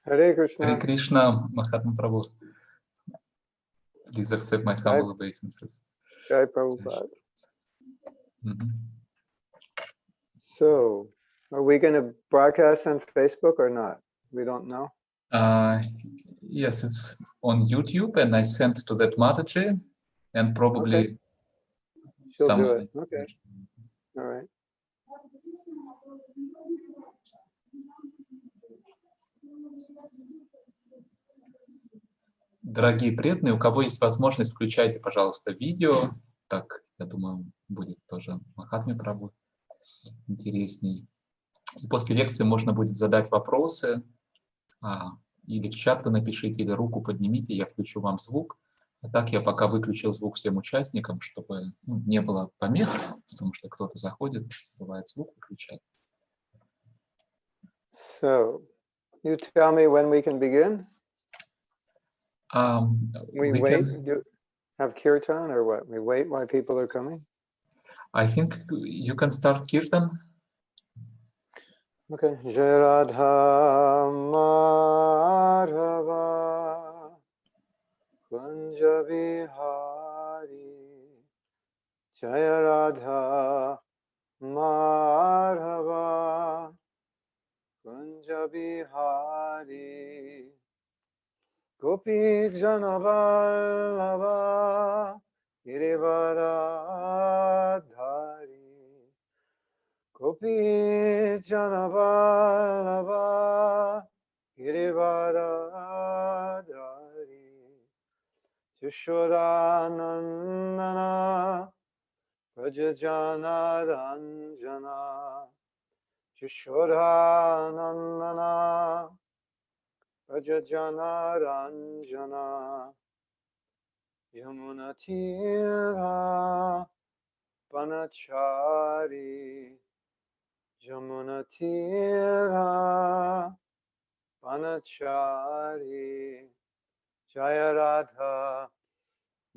Hare Hare Krishna. Krishna, Mahatma Prabhu. Please accept my Jai, humble obeisances. Jai Prabhupada. Mhm. So, are we going to broadcast on Facebook or not? We don't know. Yes, it's on YouTube, and I sent to that Mataji, and probably Okay, she'll some do of it. the. Okay, all right. Дорогие преданные, у кого есть возможность, включайте, пожалуйста, видео. Так, я думаю, будет тоже Махатме Прабху интересней. И после лекции можно будет задать вопросы, или в чат вы напишите, или руку поднимите, я включу вам звук. А так я пока выключил звук всем участникам, чтобы не было помех, потому что кто-то заходит, забывает звук выключать. So, you tell me when we can begin. We wait. Do have kirtan or what? We wait while people are coming. I think you can start kirtan. Okay. Jai Radha Madhava Kunja Vihari Jai Radha Madhava Kunja Vihari Gopi Janavallabha Girivaradhari Gopi Janavallabha Girivaradhari Yashodanandana Vrajajana Ranjana Yashodanandana Vrajajana Ranjana Yamunatira Panachari Yamunatira Panachari Jaya Radha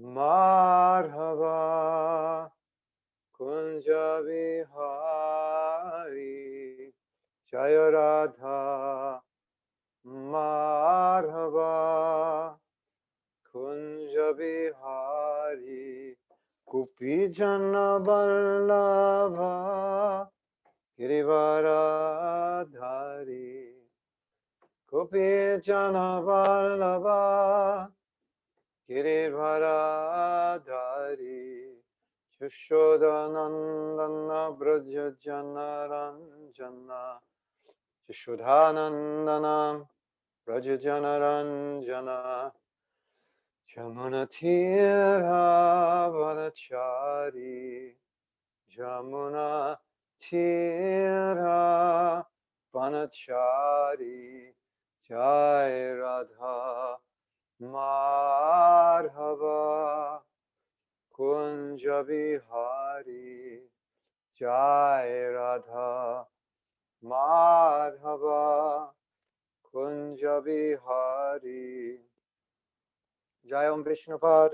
Madhava Kunja Vihari Jaya Radha Madhava Kunja Vihari Gopi Jana Vallabha Girivaradhari Gopi Jana Vallabha Girivaradhari Yashodanandana Braja Jana Ranjana Yashodanandana Braja Jana Ranjana Jamunatira Vanachari Jamunatira Vanachari Jai Radha Madhava Kunja Vihari Jai Radha Madhava Kunja Vihari Jai Om Vishnupad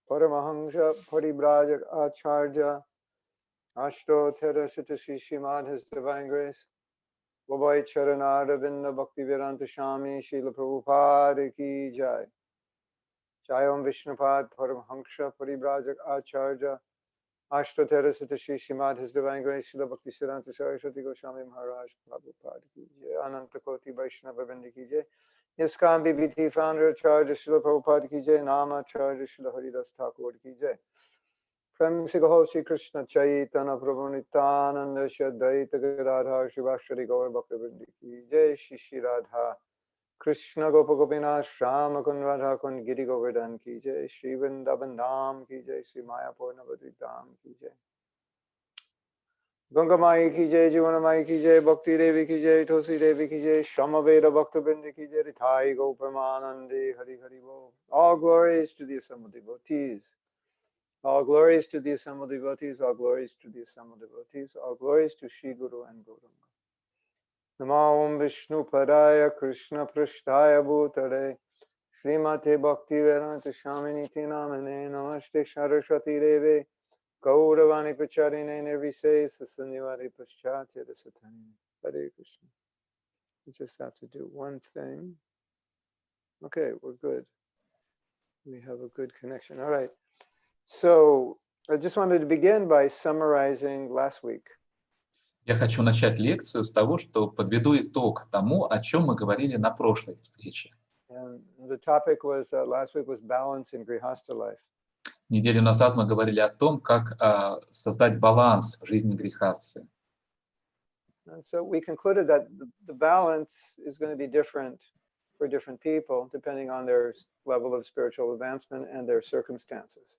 Paramahamsa Paribrajak Acharya Ashtotara Sita Shishimad His Divine Grace Vavai Charanada Vinda Bhakti Vedanta Swami Srila Prabhupada Ki Jai Jai Om Vishnupad Paramahamsa Paribrajak Acharya Ashtotara Sita Shishimad His Divine Grace Srila Bhakti Siddhanta Saraswati Goswami Maharaj Prabhupada Ki Jai Ananta Koti Vaishnava Vrinda Ki Jai ISKCON BBT founder Acharya Srila Prabhupada Ki Jai Nama Acharya Srila Haridas Thakur Ki Jai Prem Se Gaho Shri Krishna Chaitanya Prabhu Nityananda Shri Advaita Gadadhar Shivashri Gaur Bhaktivinoda Ki Jai Shri Shri Radha Krishna Gopa Gopinath Shama Kun Radha Kun Giri Govardhan Ki Jai Shri Vrindavan Dham Ki Jai Shri Mayapur Navadvip Dham Ki Jai Ganga Mai Ki Jai Jivana Mai Ki Jai Bhakti Devi Ki Jai Tosi Devi Ki Jai Shamaveda Bhakta Bindi Ki Jai Rithai Gopamanande Hari Hari Bo. All glories to the assembled devotees. All glories to the assembled devotees. All glories to the assembled devotees. All glories to Shri Guru and Gauranga. Namo Om Vishnu Padaya Krishna Prasthaya Bhutale Srimate Bhakti Vedanta Swamini Namane Namaste Saraswati Deve Gauravani Pacharine Nirvise Sasanivari Paschatya Satani. Hare Krishna. We just have to do one thing. Okay, we're good. We have a good connection. All right. So I just wanted to begin by summarizing last week. Я хочу начать лекцию с того, что подведу итог тому, о чем мы говорили на прошлой встрече. And the topic was last week was balance in Grihastha life. Неделю назад мы говорили о том, как создать баланс в жизни грехастхи. And so we concluded that the balance is going to be different for different people, depending on their level of spiritual advancement and their circumstances.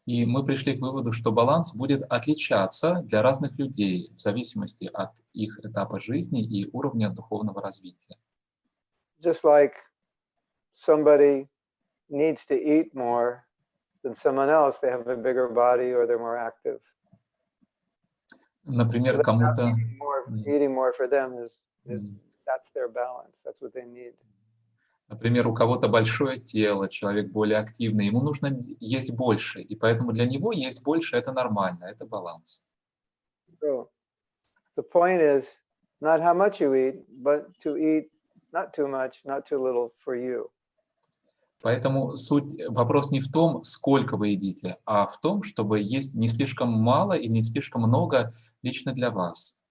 И мы пришли к выводу, что баланс будет отличаться для разных людей в зависимости от их этапа жизни и уровня духовного развития. Just like somebody needs to eat more than someone else, they have a bigger body or they're more active. Например, So кому-то... eating more for them is that's their balance. That's what they need. Например, у кого-то большое тело, человек более активный, ему нужно есть больше, и поэтому для него есть больше — это нормально, это баланс. So the point is not how much you eat, but to eat not too much, not too little for you. Поэтому вопрос не в том, сколько вы едите, а в том, чтобы есть не слишком мало и не слишком много лично для вас.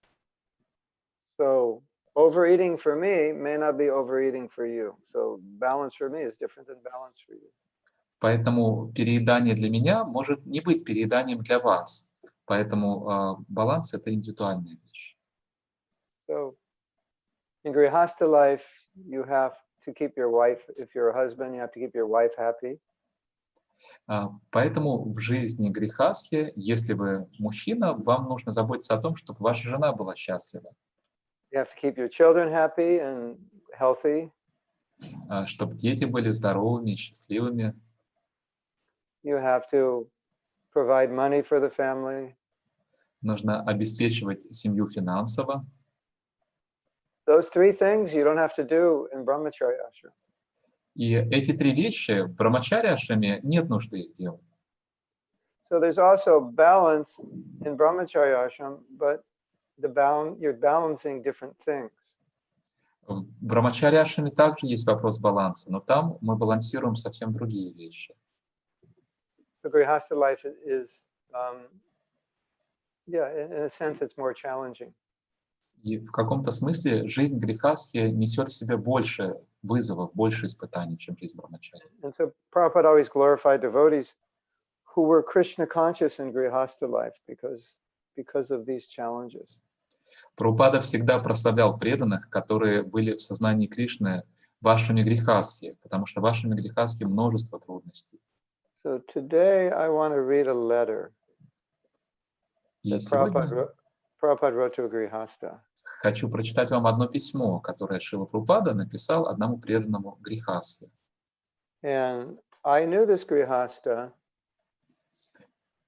So overeating for me may not be overeating for you. So balance for me is different than balance for you. Поэтому переедание для меня может не быть перееданием для вас. Поэтому баланс — это индивидуальная вещь. So in Grihastha life, you have to keep your wife, if you're a husband, you have to keep your wife happy. Поэтому в жизни грехастхи, если вы мужчина, вам нужно заботиться о том, чтобы ваша жена была счастлива. You have to keep your children happy and healthy. Чтобы дети были здоровыми и счастливыми. You have to provide money for the family. Нужно обеспечивать семью финансово. Those three things you don't have to do in brahmacharya ashram. И эти три вещи в брамачарья-ашраме нет нужды их делать. So there's also balance in brahmacharya ashram, but you're balancing different things. В брамачарья-ашраме также есть вопрос баланса, но там мы балансируем совсем другие вещи. The Grihastha life is, in a sense, it's more challenging. И в каком-то смысле жизнь грехастхи несет в себе больше вызовов, больше испытаний, чем жизнь брамачарьи. And so Prabhupada always glorified devotees who were Krishna conscious in Grihastha life because of these challenges. Прабхупада всегда прославлял преданных, которые были в сознании Кришны вашими грехастхи, потому что вашими грехастхи множество трудностей. So today I want to read a letter И that сегодня Prabhupada wrote to a Grihastha. хочу прочитать вам одно письмо, которое Шрила Прабхупада написал одному преданному грехастхе. And I knew this Grihastha,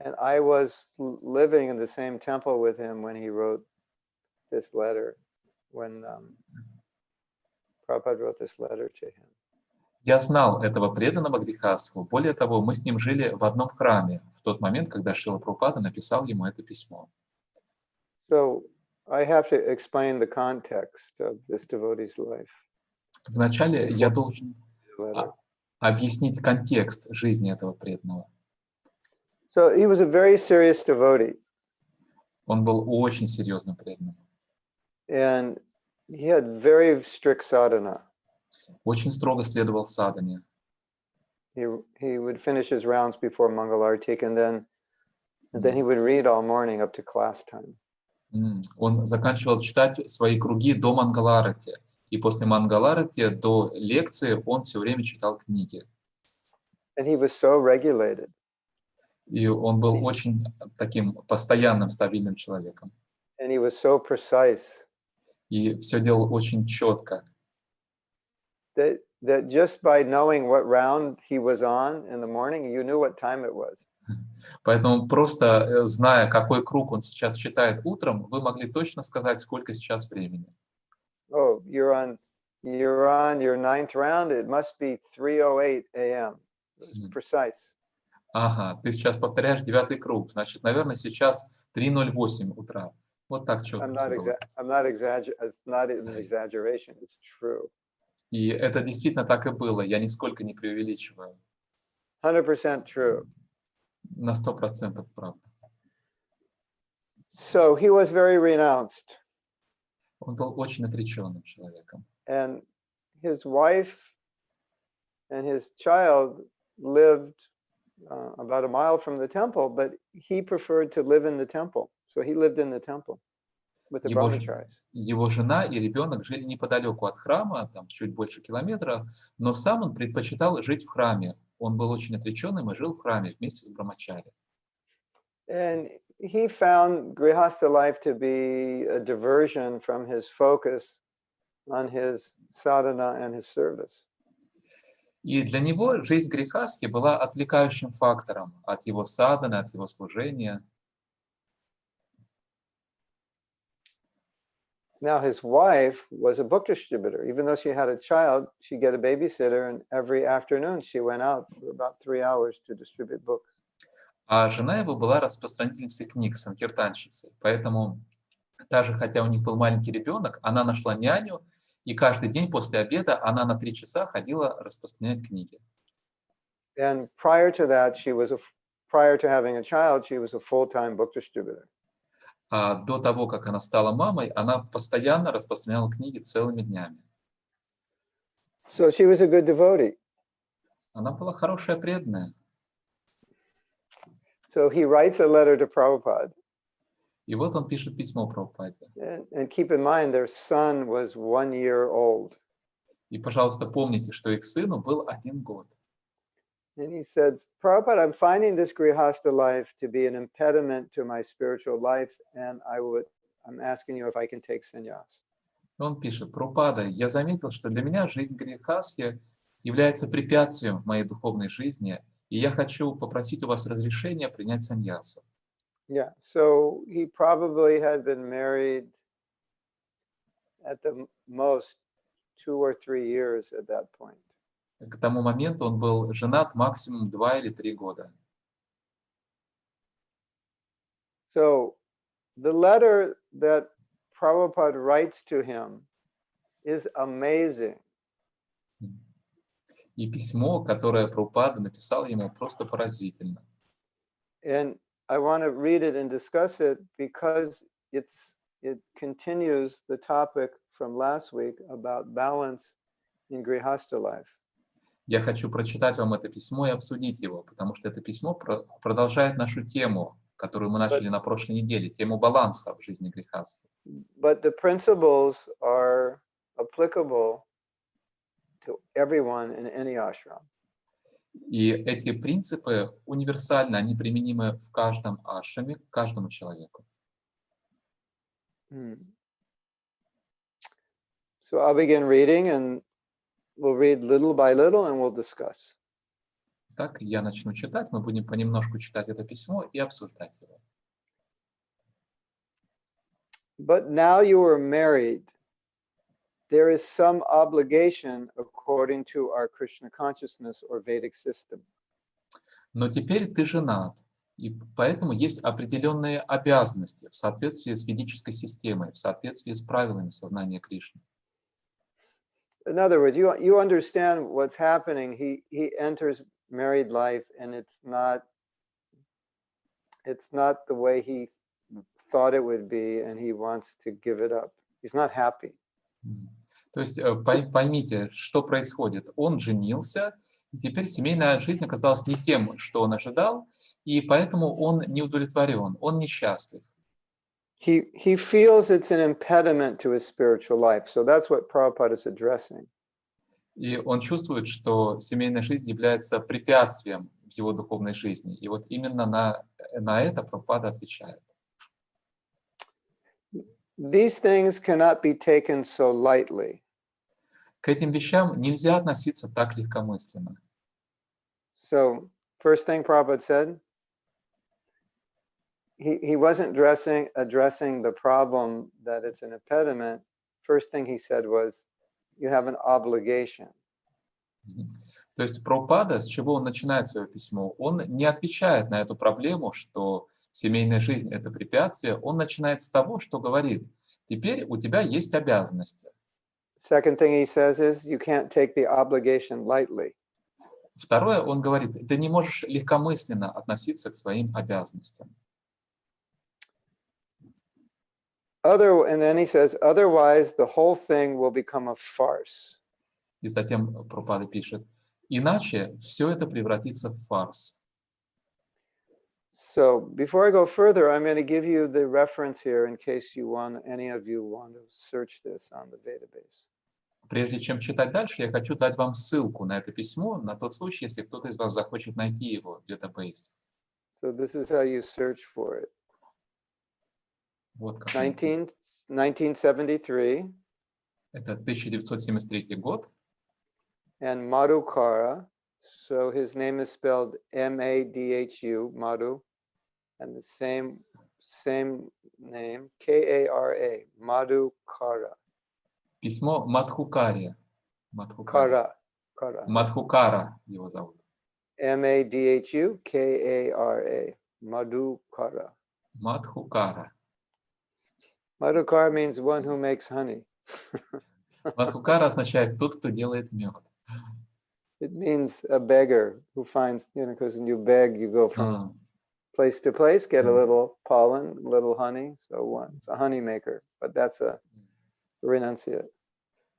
and I was living in the same temple with him when he wrote this letter, when Prabhupada wrote this letter to him. Я знал этого преданного грехастху. Более того, мы с ним жили в одном храме в тот момент, когда Шрила Прабхупада написал ему это письмо. So I have to explain the context of this devotee's life. Вначале я должен объяснить контекст жизни этого преданного. So he was a very serious devotee. Он был очень серьезным преданным. And he had very strict sadhana. Очень строго следовал садхане. He would finish his rounds before Mangalartik, and then he would read all morning up to class time. Он заканчивал читать свои круги до Мангаларати. И после Мангаларати до лекции он все время читал книги. And he was so regulated. И он был очень таким постоянным, стабильным человеком. And he was so precise. И все делал очень четко. That just by knowing what round he was on in the morning, you knew what time it was. Поэтому просто зная, какой круг он сейчас читает утром, вы могли точно сказать, сколько сейчас времени. Oh, you're on your ninth round. It must be 3:08 a.m. Precise. Ага, ты сейчас повторяешь 9-й круг, значит, наверное, сейчас 3:08 утра. Вот так четко все было. It's not an exaggeration. It's true. И это действительно так и было, я нисколько не преувеличиваю. 100% true. На 100% правда. So he was very renounced. Он был очень отреченным человеком. And his wife and his child lived about a mile from the temple, but he preferred to live in the temple. So he lived in the temple with the brahmacharis. Его жена и ребенок жили неподалеку от храма, там чуть больше километра, но сам он предпочитал жить в храме. Он был очень отреченным и жил в храме вместе с брамачари. And he found grihastha life to be a diversion from his focus on his sadhana and his service. И для него жизнь грехастхи была отвлекающим фактором от его садханы, от его служения. Now his wife was a book distributor. Even though she had a child, she'd get a babysitter, and every afternoon she went out for about 3 hours to distribute books. А жена его была распространительницей книг, санкиртанщицей. Поэтому, даже хотя у них был маленький ребенок, она нашла няню, и каждый день после обеда она на 3 часа ходила распространять книги. And prior to that, prior to having a child, she was a full-time book distributor. А до того, как она стала мамой, она постоянно распространяла книги целыми днями. So she was a good devotee. Она была хорошая преданная. So he writes a letter to Prabhupada. И вот он пишет письмо Прабхупаде. And keep in mind, their son was 1 year old. И, пожалуйста, помните, что их сыну был 1 год. And he said, Prabhupada, I'm finding this grihastha life to be an impediment to my spiritual life, and I'm asking you if I can take sannyas. Он пишет: Прабхупада, я заметил, что для меня жизнь грехастхи является препятствием в моей духовной жизни, и я хочу попросить у вас разрешения принять саньясу. Yeah, so he probably had been married at the most 2 or 3 years at that point. К тому моменту он был женат максимум 2 или 3 года. So the letter that Prabhupada writes to him is amazing. И письмо, которое Прабхупада написал ему, просто поразительно. And I want to read it and discuss it because it continues the topic from last week about balance in grihastha life. Я хочу прочитать вам это письмо и обсудить его, потому что это письмо продолжает нашу тему, которую мы начали на прошлой неделе, тему баланса в жизни грехастхи. But the principles are applicable to everyone in any ashram. И эти принципы универсальны, они применимы в каждом ашраме, к каждому человеку. So I'll begin reading, and we'll read little by little, and we'll discuss. Так, я начну читать, мы будем понемножку читать это письмо и обсуждать его. But now you are married. There is some obligation according to our Krishna consciousness or Vedic system. Но теперь ты женат, и поэтому есть определенные обязанности в соответствии с ведической системой, в соответствии с правилами сознания Кришны. In other words, you understand what's happening. He enters married life, and it's not the way he thought it would be, and he wants to give it up. He's not happy. То есть поймите, что происходит. Он женился, и теперь семейная жизнь оказалась не тем, что он ожидал, и поэтому он не удовлетворен, он несчастлив. He feels it's an impediment to his spiritual life. So that's what Prabhupada is addressing. И он чувствует, что семейная жизнь является препятствием в его духовной жизни. И вот именно на это Прабхупада отвечает. These things cannot be taken so lightly. К этим вещам нельзя относиться так легкомысленно. So, first thing Prabhupada said, he wasn't addressing the problem that it's an impediment. First thing he said was, you have an obligation. То есть Прабхупада, с чего он начинает свое письмо, он не отвечает на эту проблему, что семейная жизнь – это препятствие, он начинает с того, что говорит, теперь у тебя есть обязанности. Second thing he says is you can't take the obligation lightly. Второе, он говорит, ты не можешь легкомысленно относиться к своим обязанностям. And then he says, otherwise the whole thing will become a farce. И затем Прабхупада пишет, иначе все это превратится в фарс. So before I go further, I'm going to give you the reference here in case any of you want to search this on the database. Прежде чем читать дальше, я хочу дать вам ссылку на это письмо, на тот случай, если кто-то из вас захочет найти его в database. So this is how you search for it. Вот как 1973. Это 1973 год. And Madhukara, so his name is spelled M-A-D-H-U, Madhu, and the same name, K-A-R-A, Madhukara. Письмо Мадхукаре. Kara. Мадхукара его зовут. M-A-D-H-U, K-A-R-A, Madhukara. Мадхукара. Madhukara means one who makes honey. Мадхукара означает тот, кто делает мед. It means a beggar who finds, because when you beg, you go from place to place, get a little pollen, a little honey. So it's a honey maker, but that's a renunciate.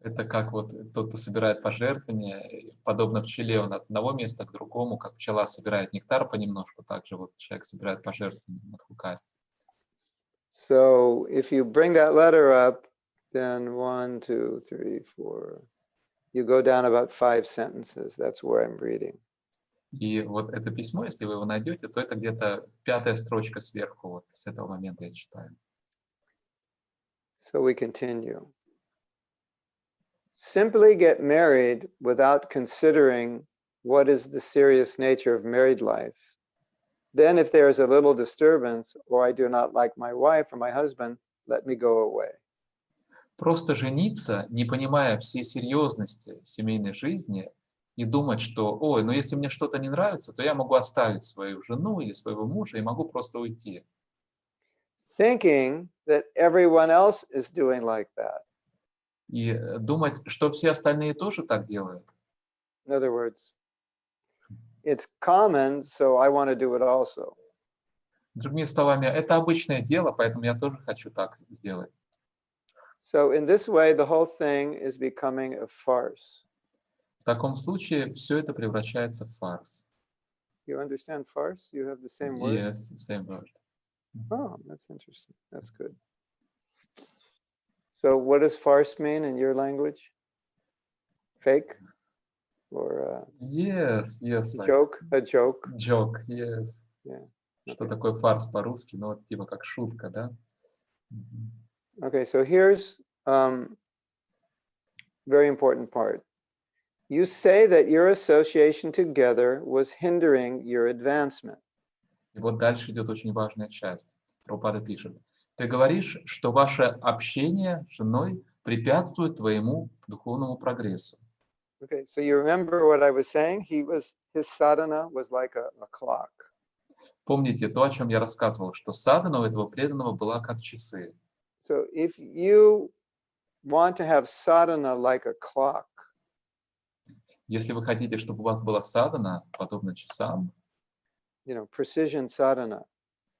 Это как вот тот, кто собирает пожертвования, подобно пчеле, он от одного места к другому, как пчела собирает нектар понемножку, так же вот человек собирает пожертвования, Мадхукаре. So if you bring that letter up, then 1, 2, 3, 4, you go down about 5 sentences. That's where I'm reading. И вот это письмо, если вы его найдете, то это где-то 5-я строчка сверху, вот с этого момента я читаю. So we continue. Simply get married without considering what is the serious nature of married life. Then if there is a little disturbance, or I do not like my wife or my husband, let me go away. Просто жениться, не понимая всей серьезности семейной жизни, и думать, что, ой, ну если мне что-то не нравится, то я могу оставить свою жену или своего мужа и могу просто уйти. Thinking that everyone else is doing like that. И думать, что все остальные тоже так делают. In other words, it's common, so I want to do it also. Другими словами, это обычное дело, поэтому я тоже хочу так сделать. So in this way, the whole thing is becoming a farce. В таком случае все это превращается в фарс. You understand farce? You have the same word? Yes, same word. Oh, that's interesting. That's good. So what does farce mean in your language? Fake? Or Yes, a joke? A joke? Joke, yes. Yeah. Что такое фарс по-русски? Ну, вот типа как шутка, да? Okay, so here's very important part. You say that your association together was hindering your advancement. И вот дальше идет очень важная часть. Прабхупада пишет. Ты говоришь, что ваше общение с женой препятствует твоему духовному прогрессу. Okay, so you remember what I was saying? His sadhana was like a clock. Помните то, о чем я рассказывал, что садхана у этого преданного была как часы. So if you want to have sadhana like a clock, Если вы хотите, чтобы у вас была садхана, подобно часам, precision sadhana,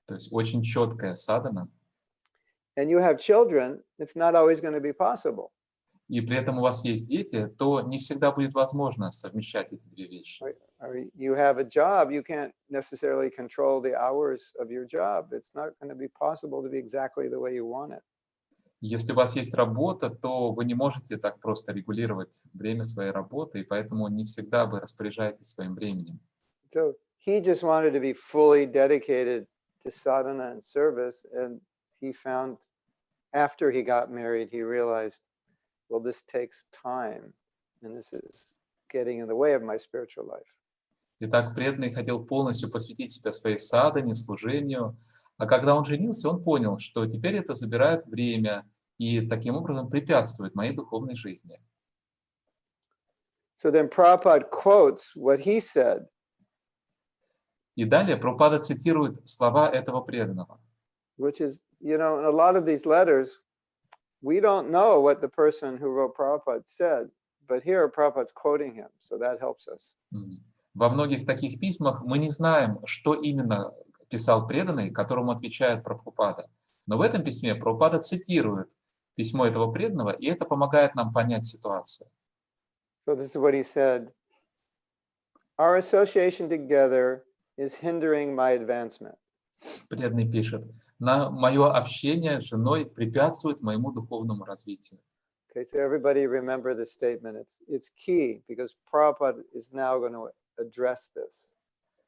то есть очень четкая садхана, and you have children, it's not always going to be possible. и при этом у вас есть дети, то не всегда будет возможно совмещать эти две вещи. Or you have a job, you can't necessarily control the hours of your job. It's not going to be possible to be exactly the way you want it. Если у вас есть работа, то вы не можете так просто регулировать время своей работы, и поэтому не всегда вы распоряжаетесь своим временем. So he just wanted to be fully dedicated to sadhana and service, and he found after he got married, he realized, well, this takes time, and this is getting in the way of my spiritual life. Итак, преданный хотел полностью посвятить себя своей садхане, служению, а когда он женился, он понял, что теперь это забирает время и таким образом препятствует моей духовной жизни. So then Prabhupada quotes what he said. И далее Прабхупада цитирует слова этого преданного. which is, in a lot of these letters, we don't know what the person who wrote Prabhupada said, but here Prabhupada's quoting him, so that helps us. Во многих таких письмах мы не знаем, что именно писал преданный, которому отвечает Прабхупада. Но в этом письме Прабхупада цитирует письмо этого преданного, и это помогает нам понять ситуацию. So this is what he said. Our association together is hindering my advancement. Преданный пишет: мое общение с женой препятствует моему духовному развитию. Okay, so everybody remember this statement. It's key because Prabhupada is now going to address this.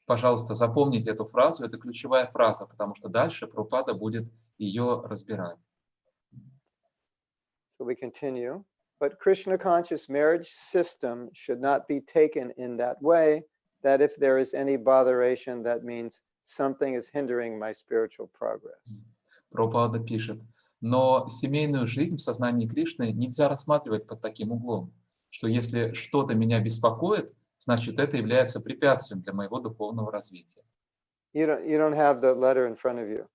Пожалуйста, запомните эту фразу, это ключевая фраза, потому что дальше Прабхупада будет ее разбирать. So we continue. But Krishna conscious marriage system should not be taken in that way, that if there is any botheration, that means something is hindering my spiritual progress. Прабхупада пишет: но семейную жизнь в сознании Кришны нельзя рассматривать под таким углом, что если что-то меня беспокоит, значит это является препятствием для моего духовного развития. You don't have the letter in front of you.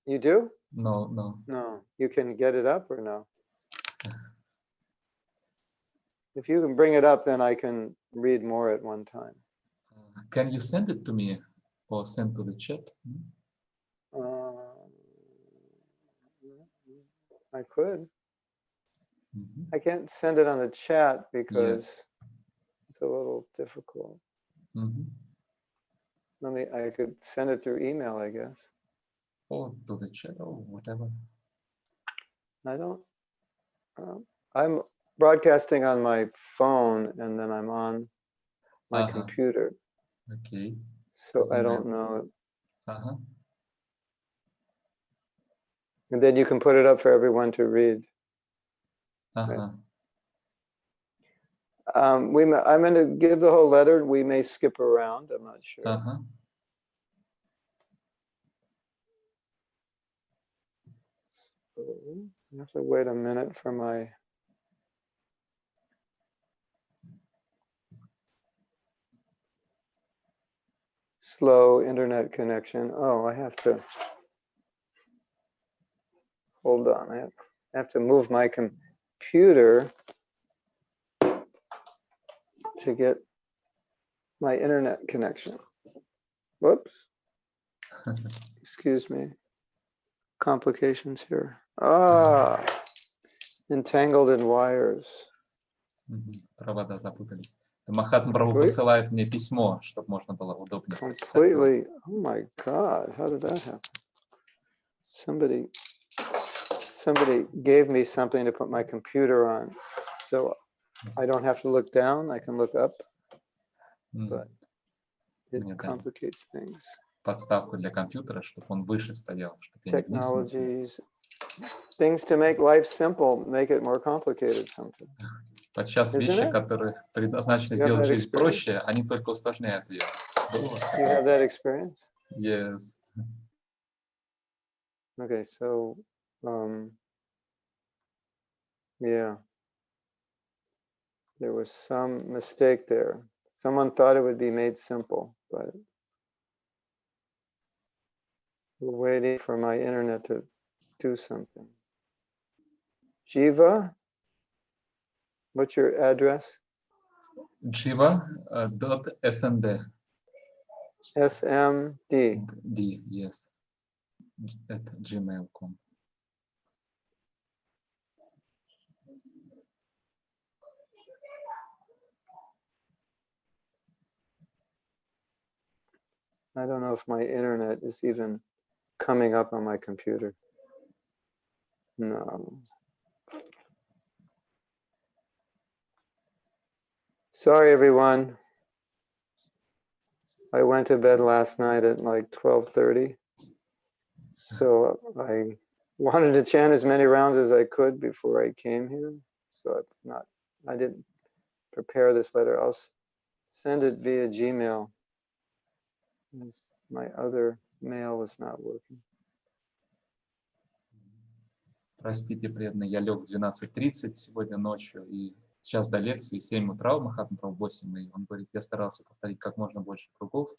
You do? No. No. You can get it up or no? If you can bring it up, then I can read more at one time. Can you send it to me or send to the chat? I could. I can't send it on the chat because it's a little difficult. I could send it through email, I guess. Or to the chat or whatever. I don't. I'm broadcasting on my phone and then I'm on my computer. Okay. So I don't know. And then you can put it up for everyone to read. Right? I'm going to give the whole letter. We may skip around. I'm not sure. So I have to wait a minute for my slow internet connection. Oh, I have to hold on. I have to move my computer to get my internet connection. Whoops. Excuse me. Complications here. Entangled in wires. Провода запутались. Махатма Прабху посылает мне письмо, чтобы можно было удобнее. Completely. Oh my God! How did that happen? Somebody gave me something to put my computer on, so I don't have to look down. I can look up, but it complicates things. Подставку для компьютера, чтобы он выше стоял, чтобы я не вниз. Technologies, things to make life simple, make it more complicated sometimes. Подчас вещи, которые предназначены сделать жизнь проще, они только усложняют ее. You have that experience? Yes. Okay, so, yeah, there was some mistake there. Someone thought it would be made simple, but we're waiting for my internet to do something. Jiva, what's your address? Jiva.snd. SMD. D, yes. At gmail.com. I don't know if my internet is even coming up on my computer. No. Sorry, everyone. I went to bed last night at like 12:30. So I wanted to chant as many rounds as I could before I came here. So I didn't prepare this letter. I'll send it via Gmail. My other mail was not working. Простите, преданные, я лег в 12:30 сегодня ночью и сейчас до лекции 7 утра, у Махатмы Прабху 8, и он говорит, я старался повторить как можно больше кругов,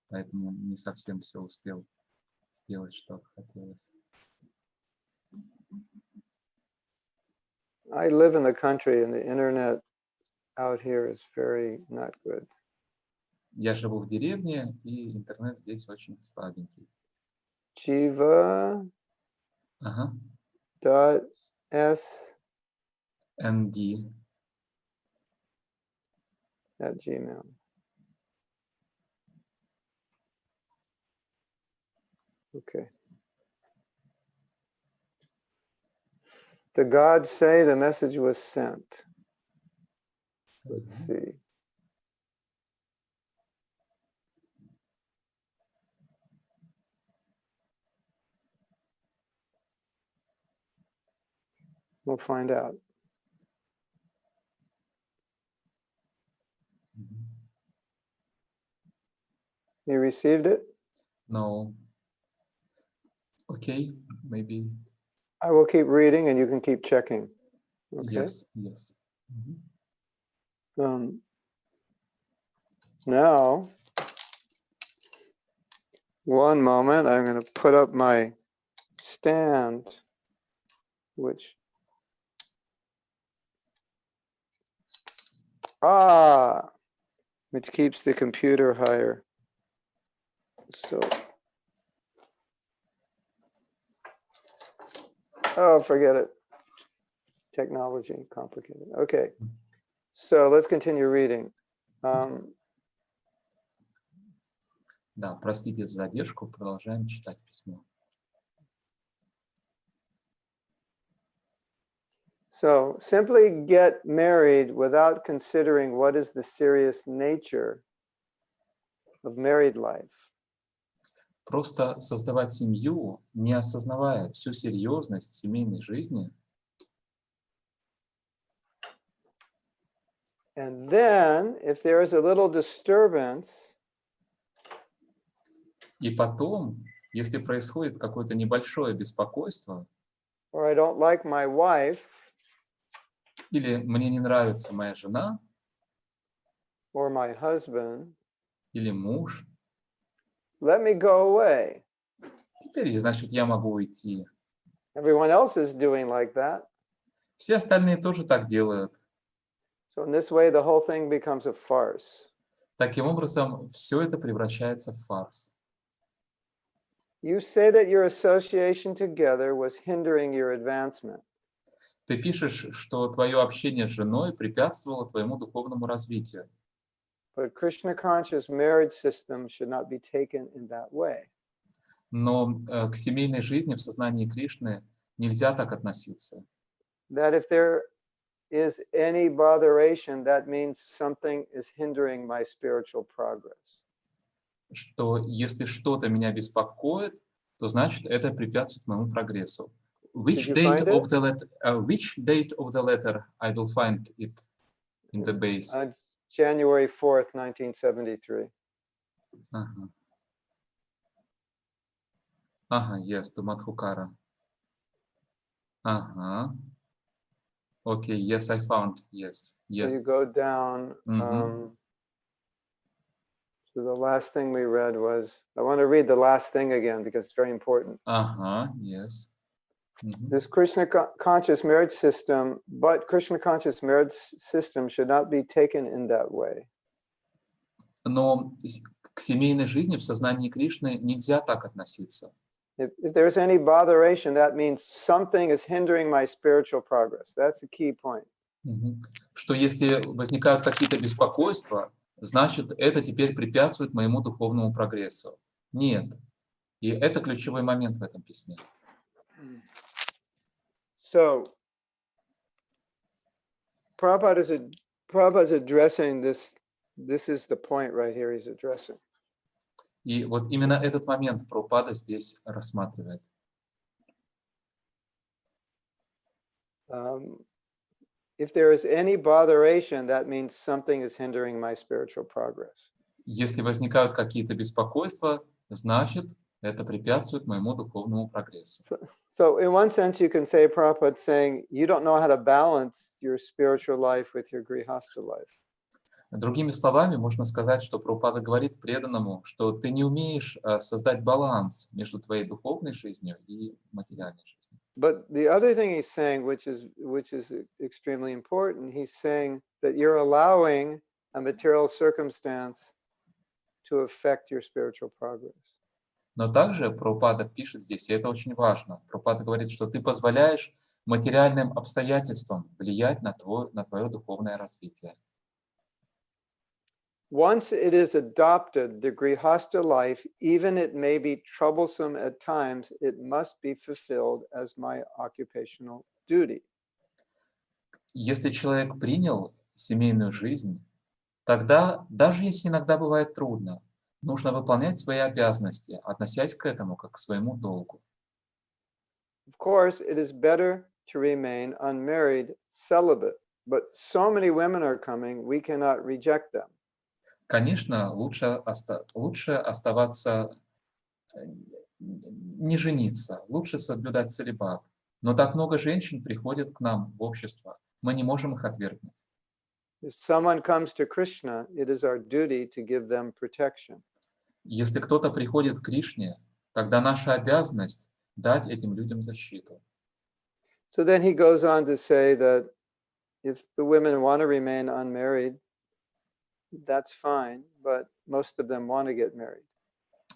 поэтому не совсем все успел сделать, что хотелось. I live in the country and the internet out here is very not good. Я живу в деревне, и интернет здесь очень слабенький. Jiva Ага. .s ND. at Gmail. Okay. The gods say the message was sent. Let's see. We'll find out. You received it? No. Okay, maybe. I will keep reading and you can keep checking. Okay. Yes, yes. Now, one moment, I'm going to put up my stand, which, which keeps the computer higher. So, oh, forget it. Technology, complicated. Okay, so let's continue reading. Да, простите за задержку, продолжаем читать письмо. So simply get married without considering what is the serious nature of married life. Просто создавать семью, не осознавая всю серьезность семейной жизни. And then, if there is a little disturbance, И потом, если происходит какое-то небольшое беспокойство, or I don't like my wife, или мне не нравится моя жена, or my husband, или муж, let me go away. теперь, значит, я могу уйти. Everyone else is doing like that. Все остальные тоже так делают. So in this way, the whole thing becomes a farce. Таким образом, все это превращается в фарс. You say that your association together was hindering your advancement. Ты пишешь, что твое общение с женой препятствовало твоему духовному развитию. But Krishna conscious marriage system should not be taken in that way. Но к семейной жизни в сознании Кришны нельзя так относиться. That if there is any botheration, that means something is hindering my spiritual progress. Что если что-то меня беспокоит, то значит это препятствует моему прогрессу. Which date of the letter I will find it in the base? January 4th, 1973. Ага. Ага, yes, to Madhukara. Ага. Okay, yes, I found, yes, yes. So you go down. So the last thing we read was, I want to read the last thing again because it's very important. Ага, yes. This Krishna conscious marriage system, but Krishna conscious marriage system should not be taken in that way. Но к семейной жизни в сознании Кришны нельзя так относиться. If there's any botheration, that means something is hindering my spiritual progress. That's the key point. Что если возникают какие-то беспокойства, значит, это теперь препятствует моему духовному прогрессу. Нет. И это ключевой момент в этом письме. So, Prabhupada is addressing this. This is the point right here he's addressing. И вот именно этот момент Прабхупада здесь рассматривает. If there is any botheration, that means something is hindering my spiritual progress. Если возникают какие-то беспокойства, значит, Это препятствует моему духовному прогрессу. So in one sense, you can say Prabhupada's saying you don't know how to balance your spiritual life with your grihastha life. Другими словами, можно сказать, что Прабхупада говорит преданному, что ты не умеешь создать баланс между твоей духовной жизнью и материальной жизнью. But the other thing he's saying, which is extremely important, he's saying that you're allowing a material circumstance to affect your spiritual progress. Но также Прабхупада пишет здесь, и это очень важно, Прабхупада говорит, что ты позволяешь материальным обстоятельствам влиять на твое духовное развитие. Once it is adopted, the grihastha life, even it may be troublesome at times, it must be fulfilled as my occupational duty. Если человек принял семейную жизнь, тогда, даже если иногда бывает трудно, нужно выполнять свои обязанности, относясь к этому как к своему долгу. Of course, it is better to remain unmarried, celibate, but so many women are coming, we cannot reject them. Конечно, лучше оставаться, не жениться, лучше соблюдать целибат. Но так много женщин приходят к нам в общество, мы не можем их отвергнуть. If someone comes to Krishna, it is our duty to give them protection. Если кто-то приходит к Кришне, тогда наша обязанность дать этим людям защиту. So then he goes on to say that if the women want to remain unmarried, that's fine, but most of them want to get married.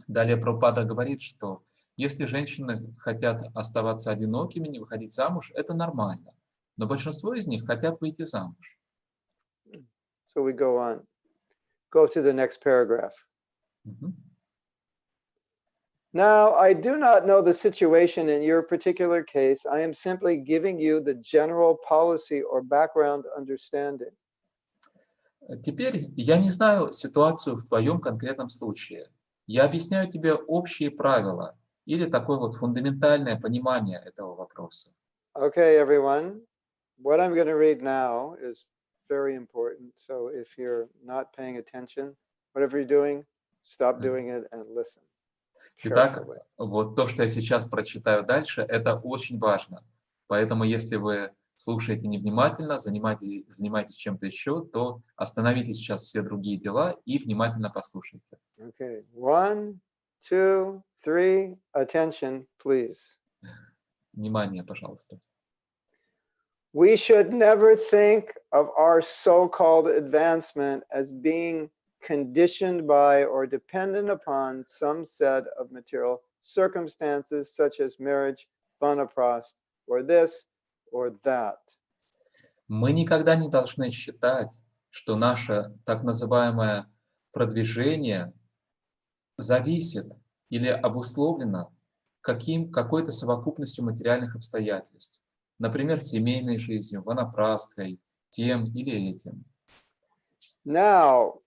Далее Прабхупада говорит, что если женщины хотят оставаться одинокими, не выходить замуж, это нормально. Но большинство из них хотят выйти замуж. So we go on. Go to the next paragraph. Мгм. Now, I do not know the situation in your particular case. I am simply giving you the general policy or background understanding. Теперь я не знаю ситуацию в твоем конкретном случае. Я объясняю тебе общие правила или такое вот фундаментальное понимание этого вопроса. Okay, everyone. What I'm going to read now is very important. So if you're not paying attention, whatever you're doing, stop doing it and listen. Итак, Carefully. вот то, что я сейчас прочитаю дальше, это очень важно. Поэтому, если вы слушаете невнимательно, занимаетесь чем-то еще, то остановите сейчас все другие дела и внимательно послушайте. Okay. 1, 2, 3. Attention, please. Внимание, пожалуйста. We should never think of our so-called advancement as being conditioned by or dependent upon some set of material circumstances such as marriage, vanaprast, or this or that. Мы никогда не должны считать, что наше так называемое продвижение зависит или обусловлено какой-то совокупностью материальных обстоятельств. Например, семейной жизнью, ванапрастхой, тем или этим. Now,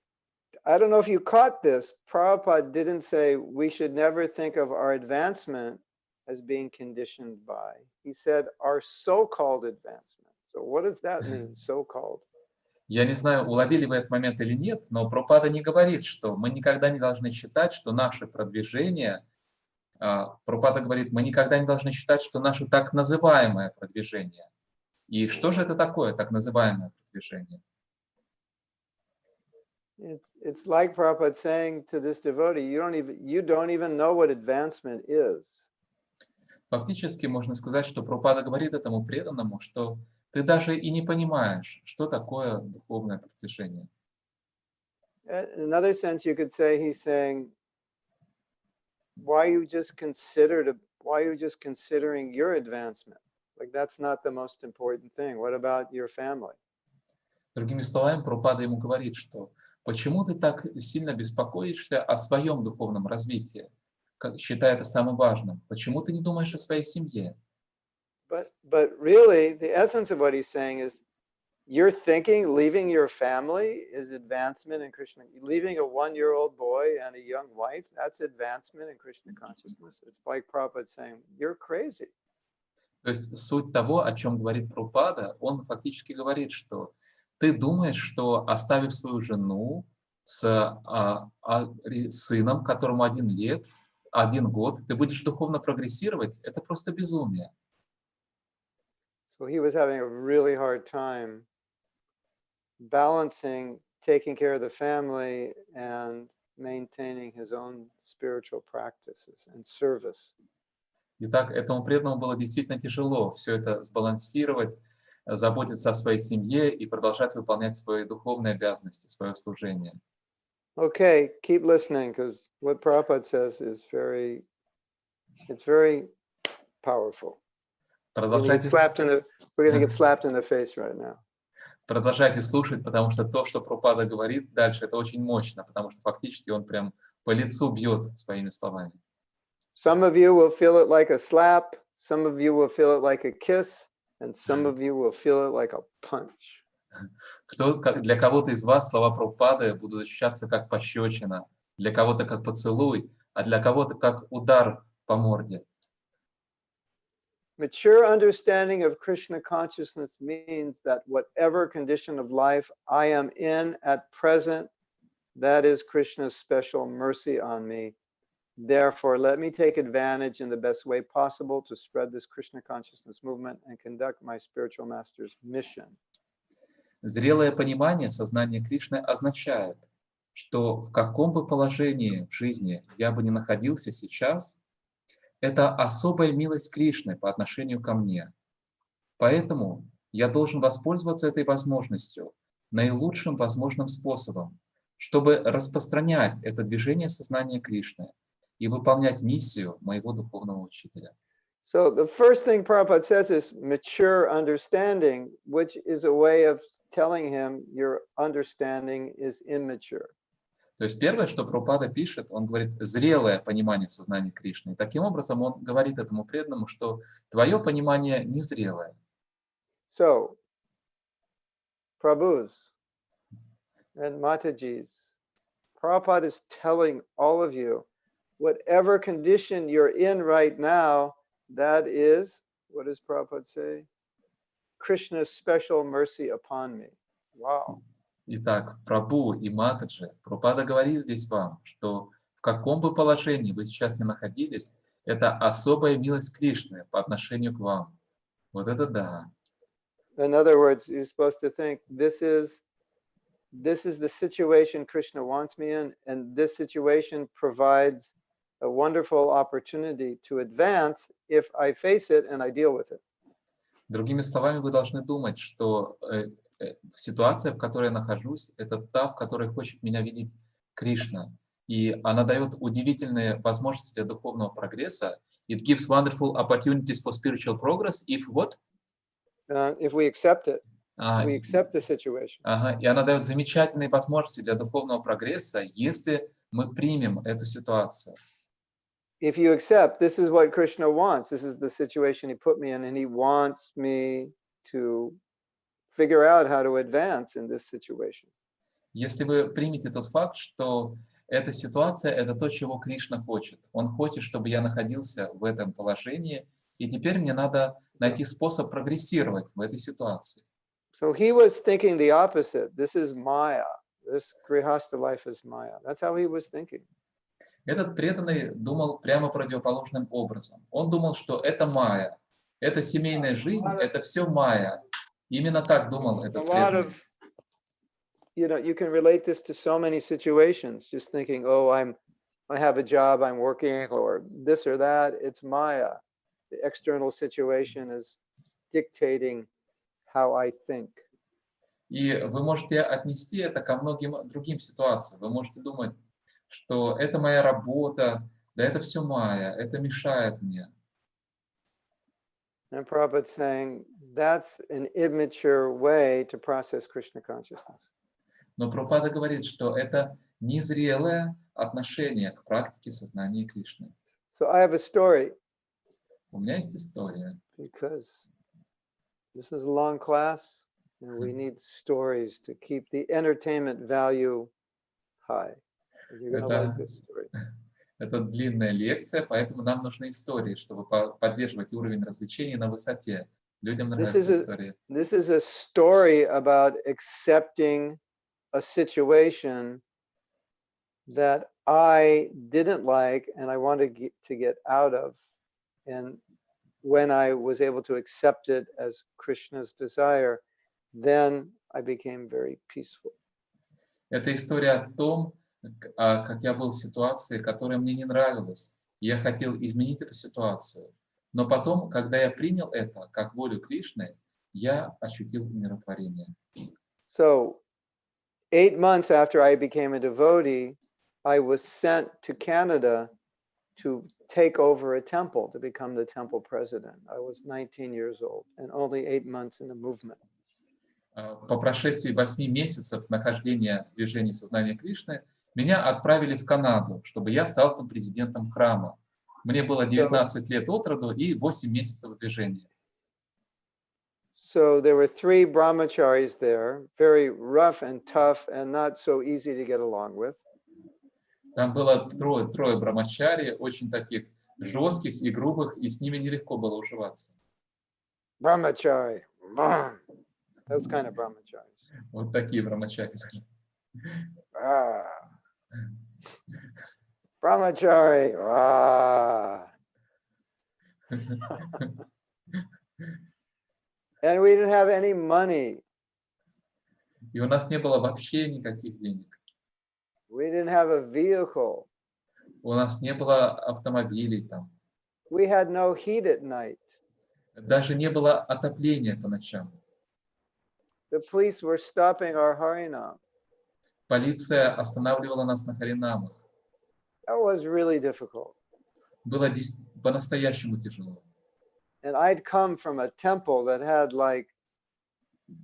I don't know if you caught this. Prabhupada didn't say we should never think of our advancement as being conditioned by. He said our so-called advancement. So what does that mean, so-called? Я не знаю, уловили вы этот момент или нет, но Прабхупада не говорит, что мы никогда не должны считать, что наше продвижение, Прабхупада говорит, мы никогда не должны считать, что наше так называемое продвижение. И что же это такое, так называемое продвижение? It's like Prabhupada saying to this devotee, you don't even know what advancement is. Фактически можно сказать, что Прабхупада говорит этому преданному, что ты даже и не понимаешь, что такое духовное продвижение. In another sense, you could say he's saying, why are you just considering your advancement? Like that's not the most important thing. What about your family? Другими словами, Прабхупада ему говорит, что почему ты так сильно беспокоишься о своем духовном развитии, считая это самым важным? Почему ты не думаешь о своей семье? But really, the essence of what he's saying is, you're thinking leaving your family is advancement in Krishna. Leaving a 1-year-old boy and a young wife, that's advancement in Krishna consciousness. It's like Prabhupada saying, you're crazy. То есть суть того, о чем говорит Прабхупада, он фактически говорит, что ты думаешь, что оставив свою жену с сыном, которому 1 лет, 1 год, ты будешь духовно прогрессировать, это просто безумие. So he was having a really hard time balancing taking care of the family and maintaining his own spiritual practices and service. Итак, этому преданному было действительно тяжело все это сбалансировать, заботиться о своей семье и продолжать выполнять свои духовные обязанности, свое служение. Okay, keep listening, because what Prabhupada says is it's very powerful. We're going to get Продолжайте, slapped in the face right now. продолжайте слушать, потому что то, что Прабхупада говорит дальше, это очень мощно, потому что фактически он прям по лицу бьет своими словами. Some of you will feel it like a slap, some of you will feel it like a kiss, and some of you will feel it like a punch. Для кого-то из вас слова Прабхупады будут ощущаться как пощечина, для кого-то как поцелуй, а для кого-то как удар по морде. Mature understanding of Krishna consciousness means that whatever condition of life I am in at present, that is Krishna's special mercy on me. Therefore, let me take advantage in the best way possible to spread this Krishna consciousness movement and conduct my spiritual master's mission. Зрелое понимание сознания Кришны означает, что в каком бы положении в жизни я бы ни находился сейчас, это особая милость Кришны по отношению ко мне. Поэтому я должен воспользоваться этой возможностью наилучшим возможным способом, чтобы распространять это движение сознания Кришны и выполнять миссию моего духовного учителя. So the first thing Prabhupada says is mature understanding, which is a way of telling him your understanding is immature. То есть первое, что Прабхупада пишет, он говорит зрелое понимание сознания Кришны. И таким образом он говорит этому преданному, что твое понимание незрелое. So, Prabhus and Matajis, Prabhupada is telling all of you, whatever condition you're in right now, that is, what does Prabhupada say? Krishna's special mercy upon me. Wow. Итак, Прабху и Матаджи, Прабхупада говорит здесь вам, что в каком бы положении вы сейчас ни находились, это особая милость Кришны по отношению к вам. Вот это да. In other words, you're supposed to think this is the situation Krishna wants me in, and this situation provides a wonderful opportunity to advance if I face it and I deal with it. Другими словами, вы должны думать, что ситуация, в которой я нахожусь, это та, в которой хочет меня видеть Кришна. И она дает удивительные возможности для духовного прогресса. It gives wonderful opportunities for spiritual progress if what? If we accept it, we accept the situation. Ага, и она дает замечательные возможности для духовного прогресса, если мы примем эту ситуацию. If you accept, this is what Krishna wants. This is the situation he put me in, and he wants me to figure out how to advance in this situation. Если вы примете тот факт, что эта ситуация – это то, чего Кришна хочет. Он хочет, чтобы я находился в этом положении, и теперь мне надо найти способ прогрессировать в этой ситуации. So he was thinking the opposite. This is Maya. This Grihastha life is Maya. That's how he was thinking. Этот преданный думал прямо противоположным образом. Он думал, что это майя, это семейная жизнь, это все майя. Именно так думал этот преданный. You can relate this to so many situations. Just thinking, oh, I have a job, I'm working, or this or that. It's Maya. The external situation is dictating how I think. И вы можете отнести это ко многим другим ситуациям. Вы можете думать, что это моя работа, да это все майя, это мешает мне. And Prabhupada saying that's an immature way to process Krishna consciousness. Но Прабхупада говорит, что это незрелое отношение к практике сознания Кришны. So I have a story. У меня есть история. Because this is a long class, and we need stories to keep the entertainment value high. You're going to like this story. Это длинная лекция, поэтому нам нужны истории, чтобы поддерживать уровень развлечений на высоте. Людям нравятся истории. This is a story about accepting a situation that I didn't like and I wanted to get out of. And when I was able to accept it as Krishna's desire, then I became very peaceful. Это история о том, как я был в ситуации, которая мне не нравилась. И я хотел изменить эту ситуацию. Но потом, когда я принял это как волю Кришны, я ощутил умиротворение. So 8 months after I became a devotee, I was sent to Canada to take over a temple, to become the temple president. I was 19 years old and only 8 months in the movement. По прошествии 8 месяцев нахождения в движении сознания Кришны, меня отправили в Канаду, чтобы я стал там президентом храма. Мне было 19 лет от роду и 8 месяцев в движении. So there were 3 brahmacharis there, very rough and tough and not so easy to get along with. Там было трое брамачари, очень таких жестких и грубых, и с ними нелегко было уживаться. Brahmachari, those kind of brahmacharis. Вот такие брамачари. Brahmachari. And we didn't have any money. И у нас не было вообще никаких денег. We didn't have a vehicle. У нас не было автомобилей там. We had no heat at night. Даже не было отопления по ночам. The police were stopping our harinam. Полиция останавливала нас на харинамах. That was really difficult. Было по-настоящему тяжело. And I'd come from a temple that had like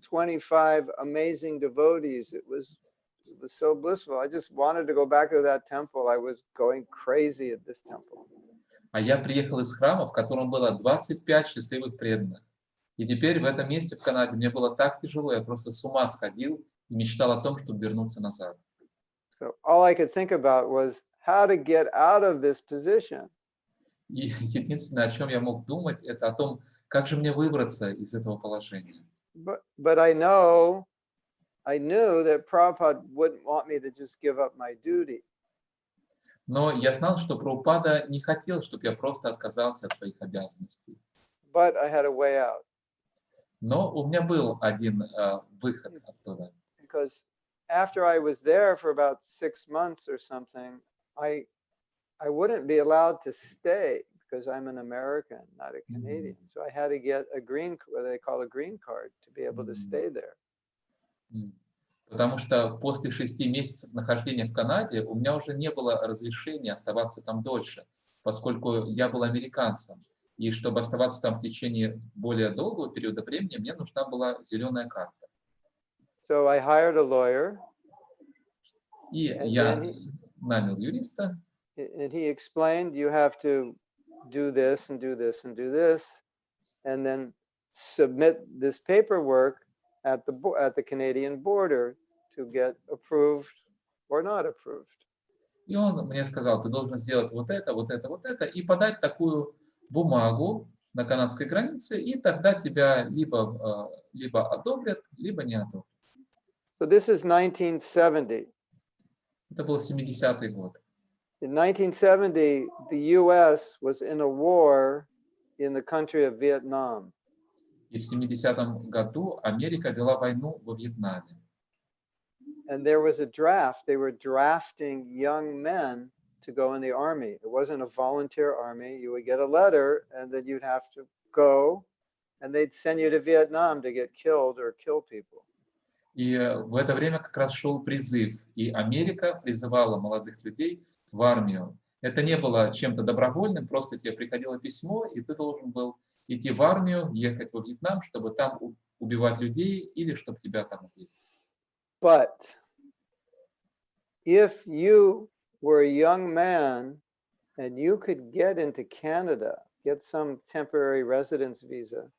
25 amazing devotees. It was so blissful. I just wanted to go back to that temple. I was going crazy at this temple. А я приехал из храма, в котором было 25 счастливых преданных. И теперь в этом месте, в Канаде, мне было так тяжело, я просто с ума сходил и мечтал о том, чтобы вернуться назад. So all I could think about was how to get out of this position. И единственное, о чем я мог думать, это о том, как же мне выбраться из этого положения. But I knew that Prabhupada wouldn't want me to just give up my duty. Но я знал, что Прабхупада не хотел, чтобы я просто отказался от своих обязанностей. But I had a way out. Но у меня был один выход оттуда. Because after I was there for about 6 months or something, I wouldn't be allowed to stay because I'm an American, not a Canadian. So I had to get a what they call a green card to be able to stay there. Потому что после 6 месяцев нахождения в Канаде у меня уже не было разрешения оставаться там дольше, поскольку я был американцем. И чтобы оставаться там в течение более долгого периода времени, мне нужна была зеленая карта. So I hired a lawyer. И я нанял юриста. And he explained, you have to do this and do this and do this, and then submit this paperwork at the Canadian border to get approved or not approved. И он мне сказал, ты должен сделать вот это, вот это, вот это, и подать такую бумагу на канадской границе, и тогда тебя либо одобрят, либо не одобрят. So this is 1970. Это был 70-й год. In 1970, the U.S. was in a war in the country of Vietnam. И в 70-м году Америка вела войну во Вьетнаме. And there was a draft. They were drafting young men to go in the army. It wasn't a volunteer army. You would get a letter, and then you'd have to go, and they'd send you to Vietnam to get killed or kill people. И в это время как раз шел призыв, и Америка призывала молодых людей в армию. Это не было чем-то добровольным, просто тебе приходило письмо, и ты должен был идти в армию, ехать во Вьетнам, чтобы там убивать людей или чтобы тебя там убили. But if you were a young man and you could get into Canada, get some temporary residence visa,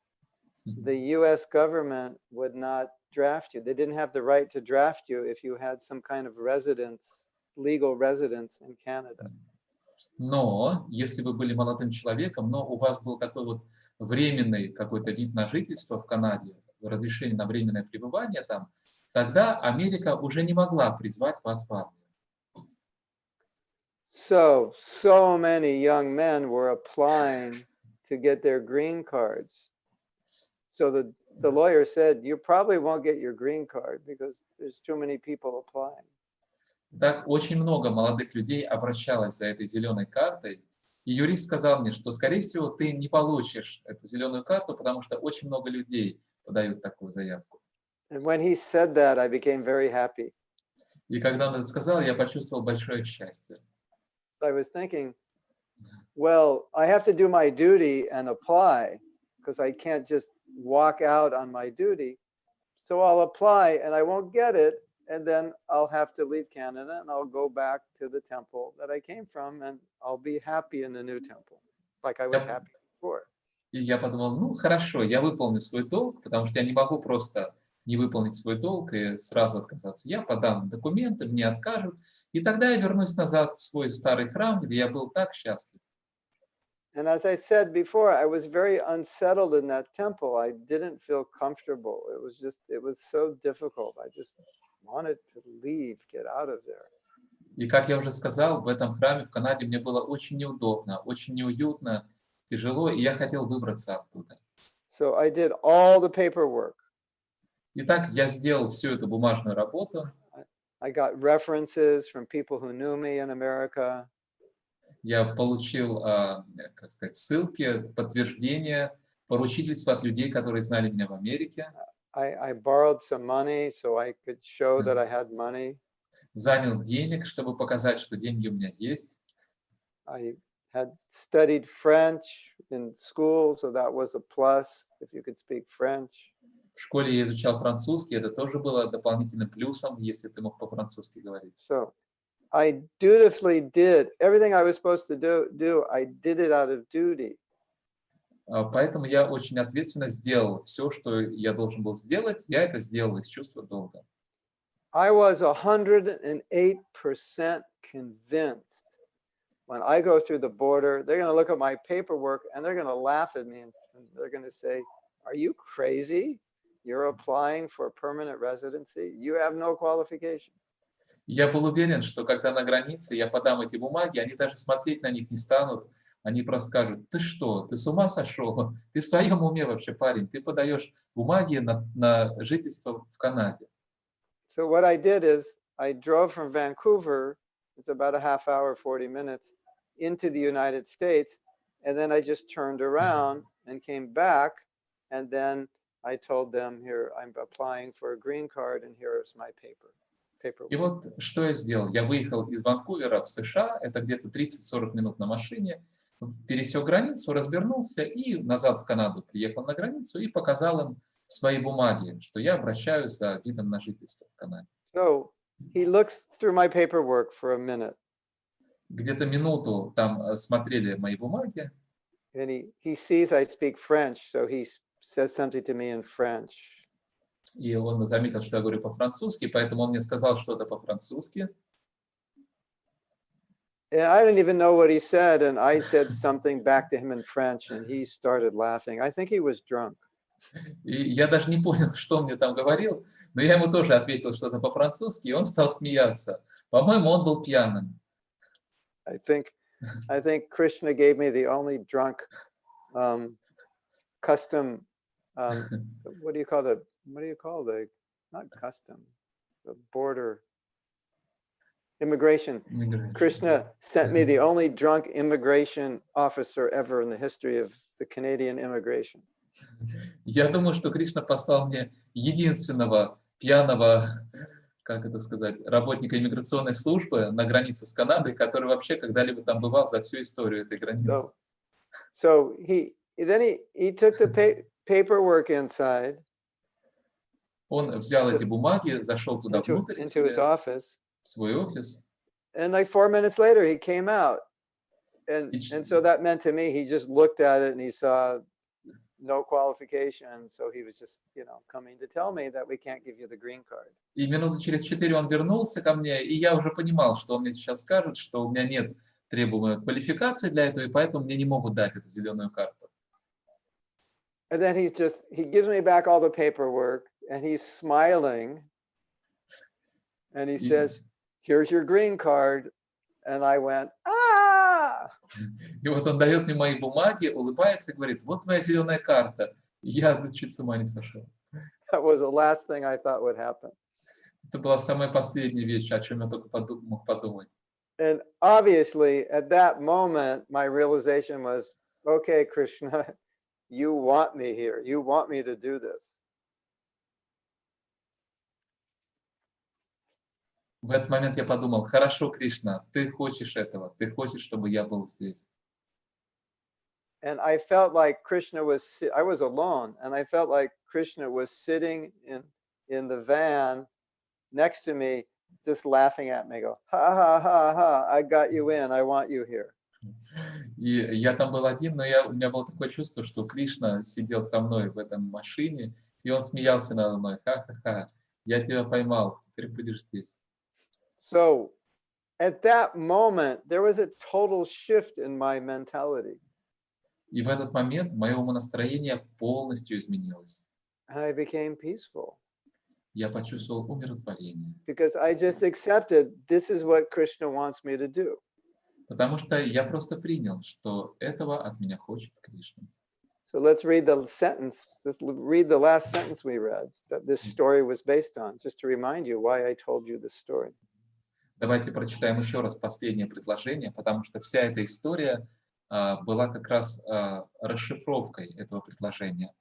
the U.S. government would not draft you. They didn't have the right to draft you if you had some kind of legal residence in Canada. Но, если вы были молодым человеком, но у вас был такой вот временный какой-то вид на жительство в Канаде, разрешение на временное пребывание там, тогда Америка уже не могла призвать вас в армию. So many young men were applying to get their green cards. So the lawyer said, you probably won't get your green card because there's too many people applying. Так очень много молодых людей обращалось за этой зеленой картой, и юрист сказал мне, что, скорее всего, ты не получишь эту зеленую карту, потому что очень много людей подают такую заявку. And when he said that, I became very happy. И когда он это сказал, я почувствовал большое счастье. I was thinking, well, I have to do my duty and apply because I can't just walk out on my duty. So I'll apply and I won't get it. And then I'll have to leave Canada and I'll go back to the temple that I came from and I'll be happy in the new temple, like I was happy before. И я подумал, ну хорошо, я выполню свой долг, потому что я не могу просто не выполнить свой долг и сразу отказаться. Я подам документы, мне откажут, и тогда я вернусь назад в свой старый храм, где я был так счастлив. And as I said before, I was very unsettled in that temple. I didn't feel comfortable. It was so difficult. I just wanted to leave, get out of there. И как я уже сказал, в этом храме в Канаде мне было очень неудобно, очень неуютно, тяжело, и я хотел выбраться оттуда. So I did all the paperwork. Итак, я сделал всю эту бумажную работу. I got references from people who knew me in America. Я получил, как сказать, ссылки, подтверждения, поручительства от людей, которые знали меня в Америке. I borrowed some money so I could show that I had money. Занял денег, чтобы показать, что деньги у меня есть. I had studied French in school, so that was a plus if you could speak French. В школе я изучал французский, это тоже было дополнительным плюсом, если ты мог по-французски говорить. So I dutifully did everything I was supposed to do. I did it out of duty. Поэтому я очень ответственно сделал все, что я должен был сделать. Я это сделал из чувства долга. I was 108% convinced when I go through the border, they're going to look at my paperwork and they're going to laugh at me and they're going to say, "Are you crazy? You're applying for permanent residency. You have no qualification." Я был уверен, что когда на границе я подам эти бумаги, они даже смотреть на них не станут. Они просто скажут: ты что, ты с ума сошел? Ты в своем уме вообще, парень? Ты подаешь бумаги на жительство в Канаде. So what I did is I drove from Vancouver, it's about a half hour, 40 minutes, into the United States. And then I just turned around and came back. And then I told them, here, I'm applying for a green card and here's my paperwork. И вот что я сделал. Я выехал из Ванкувера в США, это где-то 30-40 минут на машине, пересек границу, развернулся и назад в Канаду приехал на границу и показал им свои бумаги, что я обращаюсь за видом на жительство в Канаде. So he looks through my paperwork for a minute. Где-то минуту там смотрели мои бумаги. And he sees I speak French, so he says something to me in French. И он заметил, что я говорю по-французски, поэтому он мне сказал что-то по-французски. And I didn't even know what he said, and I said something back to him in French, and he started laughing. I think he was drunk. И я даже не понял, что он мне там говорил, но я ему тоже ответил что-то по-французски, и он стал смеяться. По-моему, он был пьяным. I think Krishna gave me the only drunk custom. What do you call the not custom, the border immigration. Krishna sent me the only drunk immigration officer ever in the history of the Canadian immigration. Я думаю, что Кришна послал мне единственного пьяного, как это сказать, работника иммиграционной службы на границе с Канадой, который вообще когда-либо там бывал за всю историю этой границы. So he took the paperwork inside. Он взял эти бумаги, зашел туда внутрь, into his office, в свой офис. And like 4 minutes later, he came out. And so that meant to me, he just looked at it and he saw no qualification. So he was just, coming to tell me that we can't give you the green card. И минуты через 4 он вернулся ко мне, и я уже понимал, что он мне сейчас скажет, что у меня нет требуемой квалификации для этого, и поэтому мне не могут дать эту зеленую карту. And then he gives me back all the paperwork and he's smiling and he says, "Here's your green card." And I went, ah! И вот он дает мне мои бумаги, улыбается и говорит, вот твоя зеленая карта. Я чуть с ума не сошел. That was the last thing I thought would happen. Это была самая последняя вещь, о чем я только мог подумать. And obviously, at that moment, my realization was, okay, Krishna, you want me here. You want me to do this. В этот момент я подумал, хорошо, Кришна, ты хочешь этого, ты хочешь, чтобы я был здесь. And I felt like Krishna was, I was alone, and I felt like Krishna was sitting in the van next to me, just laughing at me, go, ha, ha, ha, ha, I got you in, I want you here. И я там был один, но у меня было такое чувство, что Кришна сидел со мной в этом машине, и он смеялся надо мной. Ха-ха-ха, я тебя поймал, теперь будешь здесь. So at that moment, there was a total shift in my mentality. И в этот момент мое умонастроение полностью изменилось. And I became peaceful. Я почувствовал умиротворение. Because I just accepted this is what Krishna wants me to do. Потому что я просто принял, что этого от меня хочет Кришна. So let's read the sentence. Let's read the last sentence we read that this story was based on, just to remind you why I told you this story. Давайте прочитаем еще раз последнее предложение, потому что вся эта история была как раз расшифровкой этого предложения.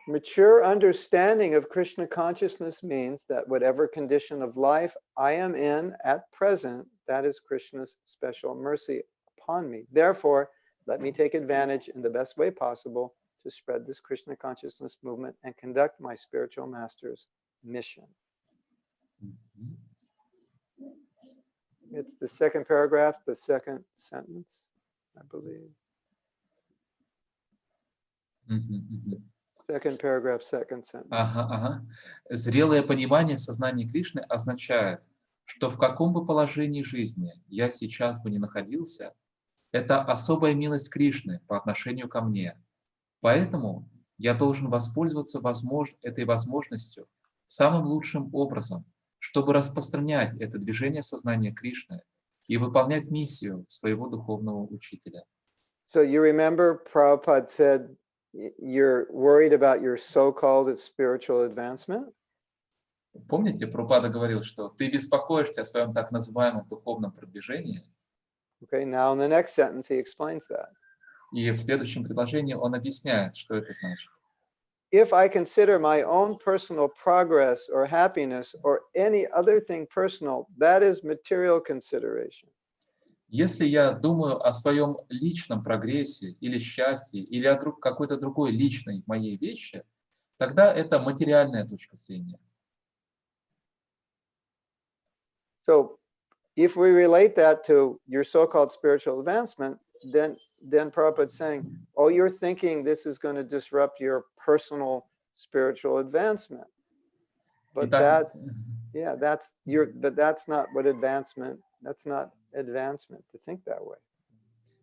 Mature understanding of Krishna consciousness means that whatever condition of life I am in at present, that is Krishna's special mercy upon me. Therefore, let me take advantage in the best way possible to spread this Krishna consciousness movement and conduct my spiritual master's mission. It's the second paragraph, the second sentence, I believe. Second paragraph, second sentence. Ага. Зрелое понимание сознания Кришны означает, что в каком бы положении жизни я сейчас бы ни находился, это особая милость Кришны по отношению ко мне. Поэтому я должен воспользоваться этой возможностью самым лучшим образом, чтобы распространять это движение сознания Кришны и выполнять миссию своего духовного учителя. So you remember Prabhupada said, you're worried about your so-called spiritual advancement? Помните, Прабхупада говорил, что ты беспокоишься о своем так называемом духовном продвижении? Okay, now in the next sentence he explains that. И в следующем предложении он объясняет, что это значит. If I consider my own personal progress or happiness or any other thing personal, that is material consideration. Если я думаю о своем личном прогрессе или счастье, или о какой-то другой личной моей вещи, тогда это материальная точка зрения. So if we relate that to your so-called spiritual advancement, then Prabhupada's saying, oh, you're thinking this is going to disrupt your personal spiritual advancement. But Итак, but that's not what advancement, that's not advancement to think that way.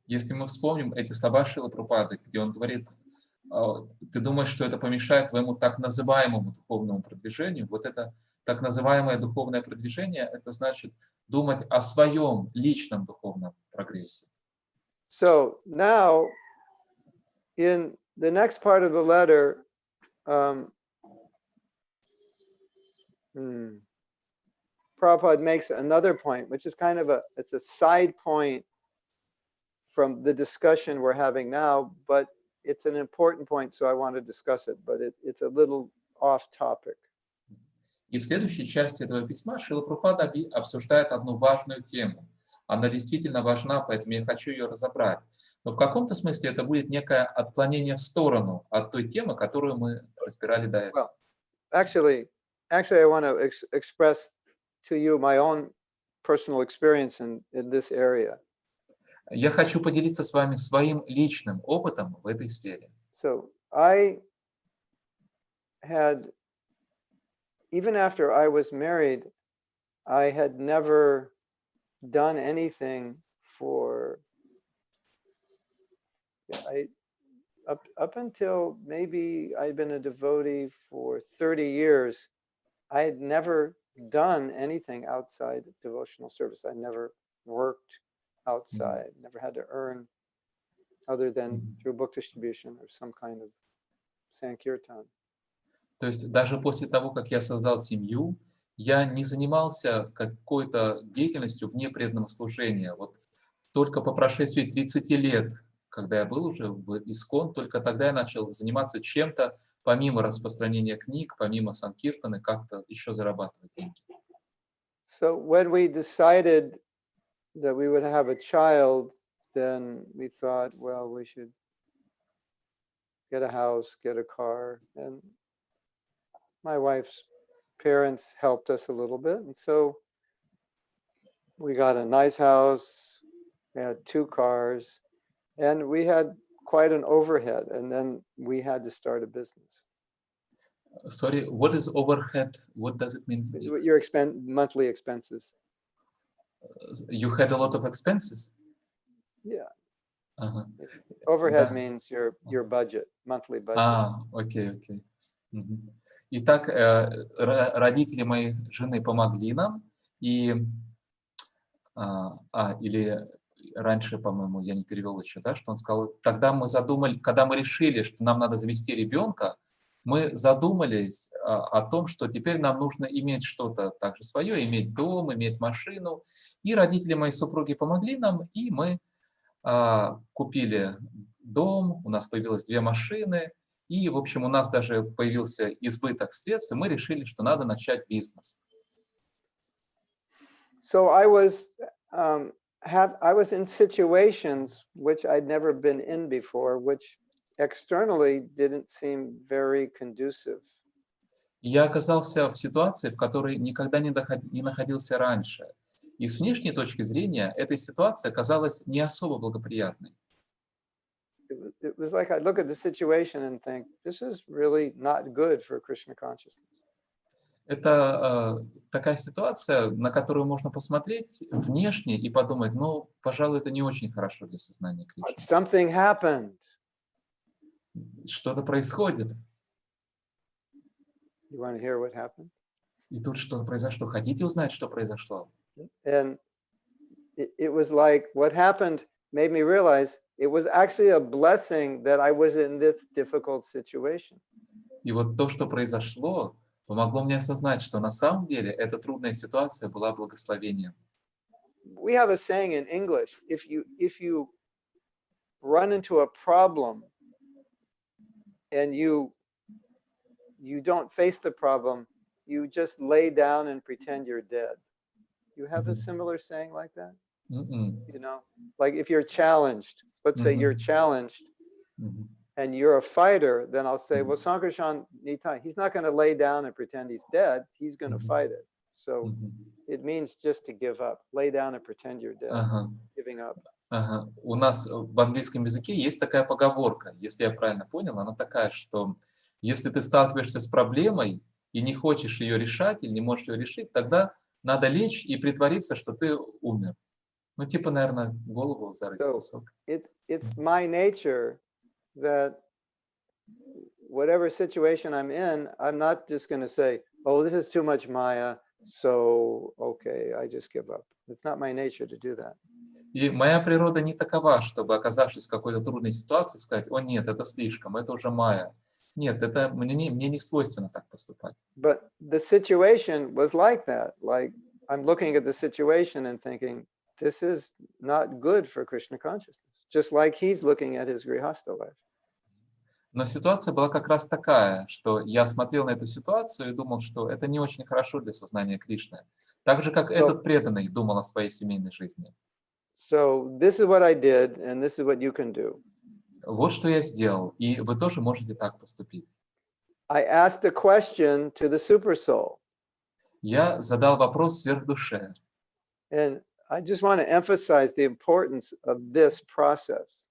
Если мы вспомним эти слова Шрилы Прабхупады, где он говорит, ты думаешь, что это помешает твоему так называемому духовному продвижению, вот это так называемое духовное продвижение, это значит думать о своем личном духовном прогрессе. So now, in the next part of the letter, Prabhupada makes another point, which is kind of it's a side point from the discussion we're having now, but it's an important point, so I want to discuss it, but it's a little off topic. И в следующей части этого письма Шрила Прабхупада обсуждает одну важную тему. Она действительно важна, поэтому я хочу ее разобрать. Но в каком-то смысле это будет некое отклонение в сторону от той темы, которую мы разбирали до этого. Well, actually, I want to express to you my own personal experience in this area. Я хочу поделиться с вами своим личным опытом в этой сфере. So I had, even after I was married, I had never done anything for, up until maybe I'd been a devotee for 30 years, I had never done anything outside devotional service. I never worked outside, never had to earn other than Мгм. through book distribution or some kind of sankirtan. То есть даже после того, как я создал семью, я не занимался какой-то деятельностью вне преданного служения. Вот только по прошествии 30 лет, когда я был уже в ИСККОН, только тогда я начал заниматься чем-то, помимо распространения книг, помимо санкиртаны, как-то еще зарабатывать деньги. So when we decided that we would have a child, then we thought, well, we should get a house, get a car. And my wife's parents helped us a little bit. And so we got a nice house, we had 2 cars, and we had quite an overhead. And then we had to start a business. Sorry, what is overhead? What does it mean? Your monthly expenses. You had a lot of expenses? Yeah. Ага. Overhead Да. means your budget, monthly budget. Окей. Мгм. Итак, родители моей жены помогли нам, и, или раньше, по-моему, я не перевел еще, да, что он сказал, тогда мы задумали, когда мы решили, что нам надо завести ребенка, мы задумались о том, что теперь нам нужно иметь что-то также свое, иметь дом, иметь машину, и родители моей супруги помогли нам, и мы купили дом, у нас появилось 2 машины, и, в общем, у нас даже появился избыток средств, и мы решили, что надо начать бизнес. So I was in situations which I'd never been in before, which externally didn't seem very conducive. И я оказался в ситуации, в которой никогда не находился раньше. И с внешней точки зрения эта ситуация казалась не особо благоприятной. It was like I look at the situation and think, this is really not good for Krishna consciousness. Это такая ситуация, на которую можно посмотреть внешне и подумать, ну, пожалуй, это не очень хорошо для сознания But Кришны. something happened. Что-то происходит. You want to hear what happened? И тут что-то произошло. Хотите узнать, что произошло? And it was like what happened made me realize it was actually a blessing that I was in this difficult situation. И вот то, что произошло, помогло мне осознать, что на самом деле эта трудная ситуация была благословением. We have a saying in English, if you run into a problem and you don't face the problem, you just lay down and pretend you're dead. You have a similar saying like that? You know, like if you're challenged, let's say you're challenged and you're a fighter, then I'll say, well, Sankarshan Nitai, he's not going to lay down and pretend he's dead. He's going to fight it. So it means just to give up. Lay down and pretend you're dead. Giving up. У нас в английском языке есть такая поговорка, если я правильно понял, она такая, что если ты сталкиваешься с проблемой и не хочешь ее решать или не можешь ее решить, тогда надо лечь и притвориться, что ты умер. Ну, типа, наверное, голову зарыть в песок. It's my nature that whatever situation I'm in, I'm not just going to say, oh, this is too much Maya, so okay, I just give up. It's not my nature to do that. И моя природа не такова, чтобы, оказавшись в какой-то трудной ситуации, сказать, о нет, это слишком, это уже Майя. Нет, это мне не свойственно так поступать. But the situation was like that. Like I'm looking at the situation and thinking, this is not good for Krishna consciousness. Just like he's looking at his grihastha life. Но ситуация была как раз такая, что я смотрел на эту ситуацию и думал, что это не очень хорошо для сознания Кришны. Так же, как этот преданный думал о своей семейной жизни. So this is what I did, and this is what you can do. Вот что я сделал, и вы тоже можете так поступить. I asked a question to the super soul. Я задал вопрос сверхдуше. And I just want to emphasize the importance of this process.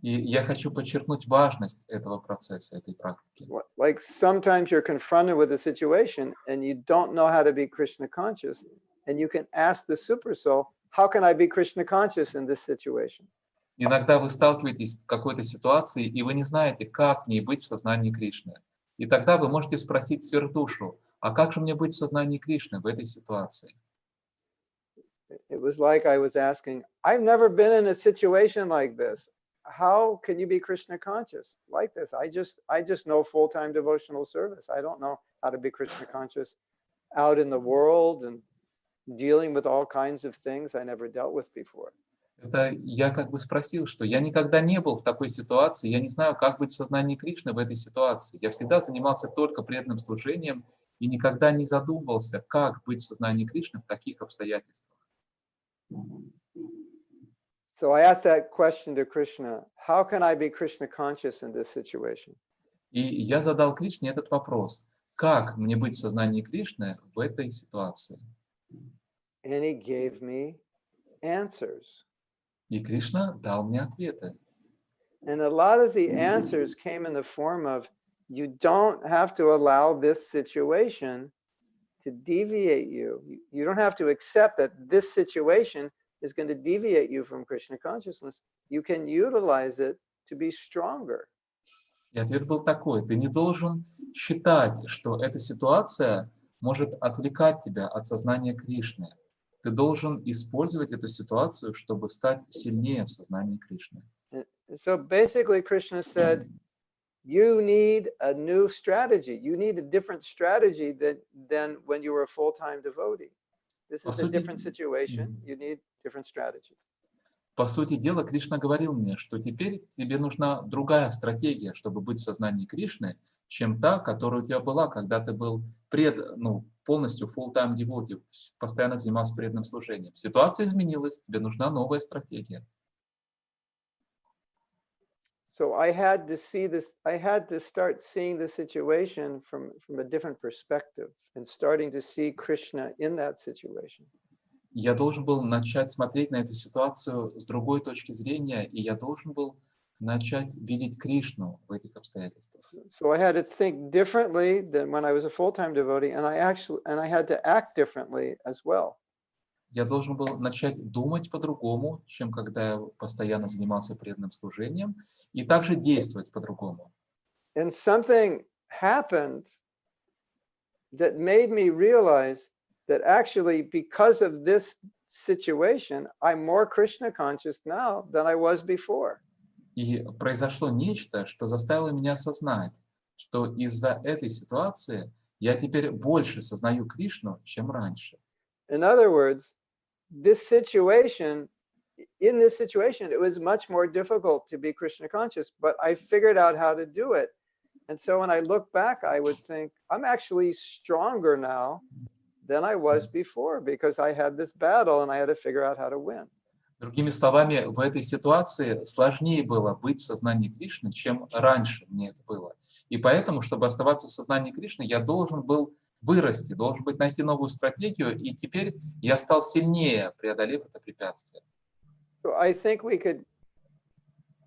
И я хочу подчеркнуть важность этого процесса, этой практики. Like sometimes you're confronted with a situation and you don't know how to be Krishna conscious, and you can ask the super soul, how can I be Krishna conscious in this situation? Иногда вы сталкиваетесь с какой-то ситуацией, и вы не знаете, как в ней быть в сознании Кришны. И тогда вы можете спросить сверхдушу, а как же мне быть в сознании Кришны в этой ситуации? It was like I was asking, I've never been in a situation like this. How can you be Krishna conscious like this? I just know full-time devotional service. I don't know how to be Krishna conscious out in the world and dealing with all kinds of things I never dealt with before. Это я как бы спросил, что я никогда не был в такой ситуации, я не знаю, как быть в сознании Кришны в этой ситуации. Я всегда занимался только преданным служением и никогда не задумывался, как быть в сознании Кришны в таких обстоятельствах. So I asked that question to Krishna, how can I be Krishna conscious in this situation? И я задал Кришне этот вопрос, как мне быть в сознании Кришны в этой ситуации? And he gave me answers. И Кришна дал мне ответы. And a lot of the answers came in the form of, you don't have to allow this situation to deviate you. You don't have to accept that this situation is going to deviate you from Krishna consciousness. You can utilize it to be stronger. И ответ был такой: ты не должен считать, что эта ситуация может отвлекать тебя от сознания Кришны. Ты должен использовать эту ситуацию, чтобы стать сильнее в сознании Кришны. So basically, Krishna said, you need a new strategy. You need a different strategy than when you were a full-time devotee. This is a different situation. You need different strategy. По сути дела, Кришна говорил мне, что теперь тебе нужна другая стратегия, чтобы быть в сознании Кришны, чем та, которая у тебя была, когда ты был полностью full-time devotee, постоянно занимался преданным служением. Ситуация изменилась, тебе нужна новая стратегия. So I had to see this. I had to start seeing the situation from a different perspective and starting to see Krishna in that situation. Я должен был начать смотреть на эту ситуацию с другой точки зрения, и я должен был начать видеть Кришну в этих обстоятельствах. So I had to think differently than when I was a full-time devotee, and I had to act differently as well. Я должен был начать думать по-другому, чем когда я постоянно занимался преданным служением, и также действовать по-другому. And something happened that made me realize that actually, because of this situation, I'm more Krishna conscious now than I was before. И произошло нечто, что заставило меня осознать, что из-за этой ситуации я теперь больше сознаю Кришну, чем раньше. In other words, in this situation, it was much more difficult to be Krishna conscious, but I figured out how to do it. And so when I look back, I would think, I'm actually stronger now than I was before because I had this battle and I had to figure out how to win. Другими словами, в этой ситуации сложнее было быть в сознании Кришны, чем раньше мне это было. И поэтому, чтобы оставаться в сознании Кришны, я должен был вырасти, должен быть найти новую стратегию, и теперь я стал сильнее, преодолев это препятствие. So I think we could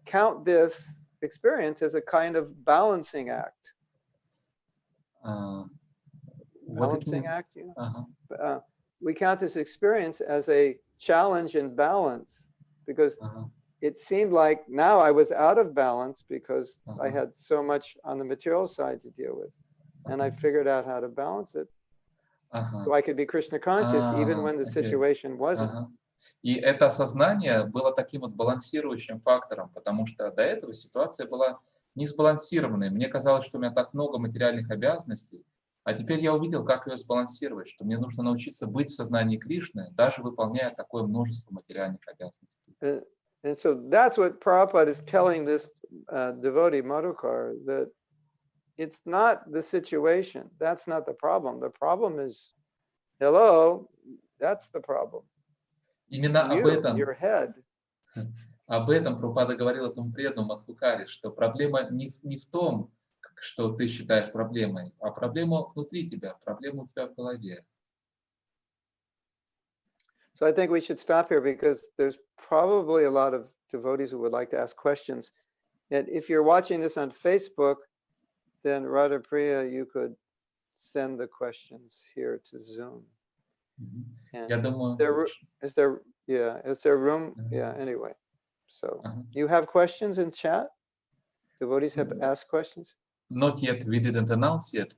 count this experience as a kind of balancing act. Balancing act, you know? We count this experience as a challenge and balance because it seemed like now I was out of balance because I had so much on the material side to deal with. And I figured out how to balance it so I could be Krishna conscious even when the situation wasn't. И это осознание было таким вот балансирующим фактором, потому что до этого ситуация была несбалансированной. Мне казалось, что у меня так много материальных обязанностей, а теперь я увидел, как ее сбалансировать, что мне нужно научиться быть в сознании Кришны, даже выполняя такое множество материальных обязанностей. And so that's what Prabhupada is telling this devotee Madhukar, that it's not the situation. That's not the problem. The problem is, hello, that's the problem. Именно об этом, your head. об этом Прабхупада говорил этому преданному Мадхукаре, что проблема не в том, что ты считаешь проблемой, а проблема внутри тебя, проблема у тебя в голове. So I think we should stop here because there's probably a lot of devotees who would like to ask questions. And if you're watching this on Facebook, then Radha Priya, you could send the questions here to Zoom. Я думаю, is there room? Yeah, anyway. So you have questions in chat? Devotees have asked questions? Not yet, we didn't announce yet.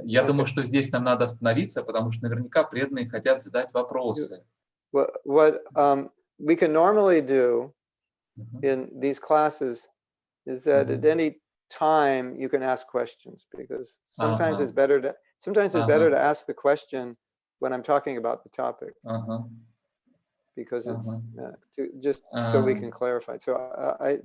Я думаю, что здесь нам надо остановиться, потому что наверняка преданные хотят задать вопросы. what we can normally do Мгм. in these classes is that at any time you can ask questions, because sometimes it's better to ask the question when I'm talking about the topic, Ага. because it's Ага. just so we can clarify. So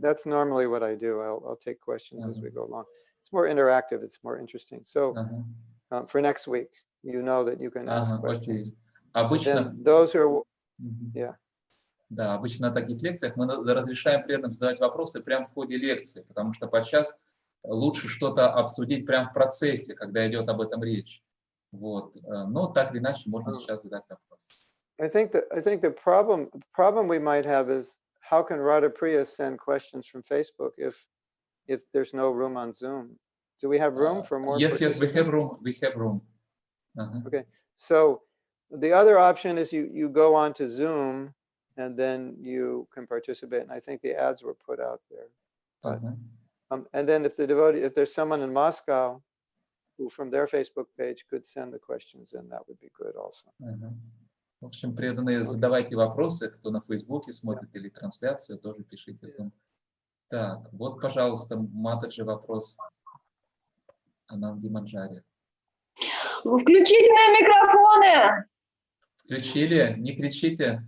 that's normally what I do. I'll take questions as we go along. It's more interactive. It's more interesting. So Ага. for next week, you know that you can ask Ага, questions. окей. Обычно, And those who are, Мгм. yeah. Да, обычно на таких лекциях мы разрешаем преданным задавать вопросы прямо в ходе лекции, потому что подчас лучше что-то обсудить прямо в процессе, когда идет об этом речь. Вот. Но так или иначе можно сейчас задать вопрос. I think the problem we might have is, how can Radha Priya send questions from Facebook if there's no room on Zoom? Do we have room for more Yes, we have participants? room. We have room. Okay, so the other option is you go on to Zoom and then you can participate. And I think the ads were put out there. But, and then if there's someone in Moscow who from their Facebook page could send the questions, then that would be good also. В общем, преданные, задавайте вопросы, кто на Фейсбуке смотрит или трансляцию, тоже пишите в Zoom. Так, вот, пожалуйста, Матаджи вопрос. Ананди Манджари. Включите микрофоны! Включили? Не кричите.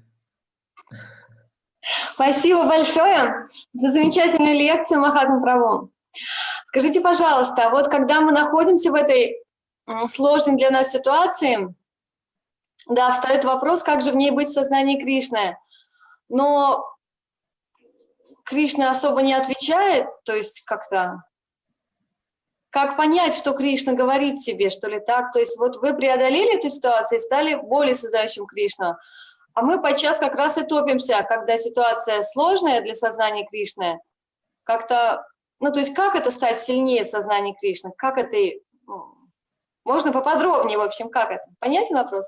Спасибо большое за замечательную лекцию, Махатма Прабху. Скажите, пожалуйста, вот когда мы находимся в этой сложной для нас ситуации, да, встает вопрос, как же в ней быть в сознании Кришны. Но Кришна особо не отвечает, то есть как-то... Как понять, что Кришна говорит себе, что ли так? То есть вот вы преодолели эту ситуацию и стали более сознающим Кришну. А мы подчас как раз и топимся, когда ситуация сложная для сознания Кришны. Как-то, ну то есть как это стать сильнее в сознании Кришны? Как это, можно поподробнее, в общем, как это? Понятен вопрос?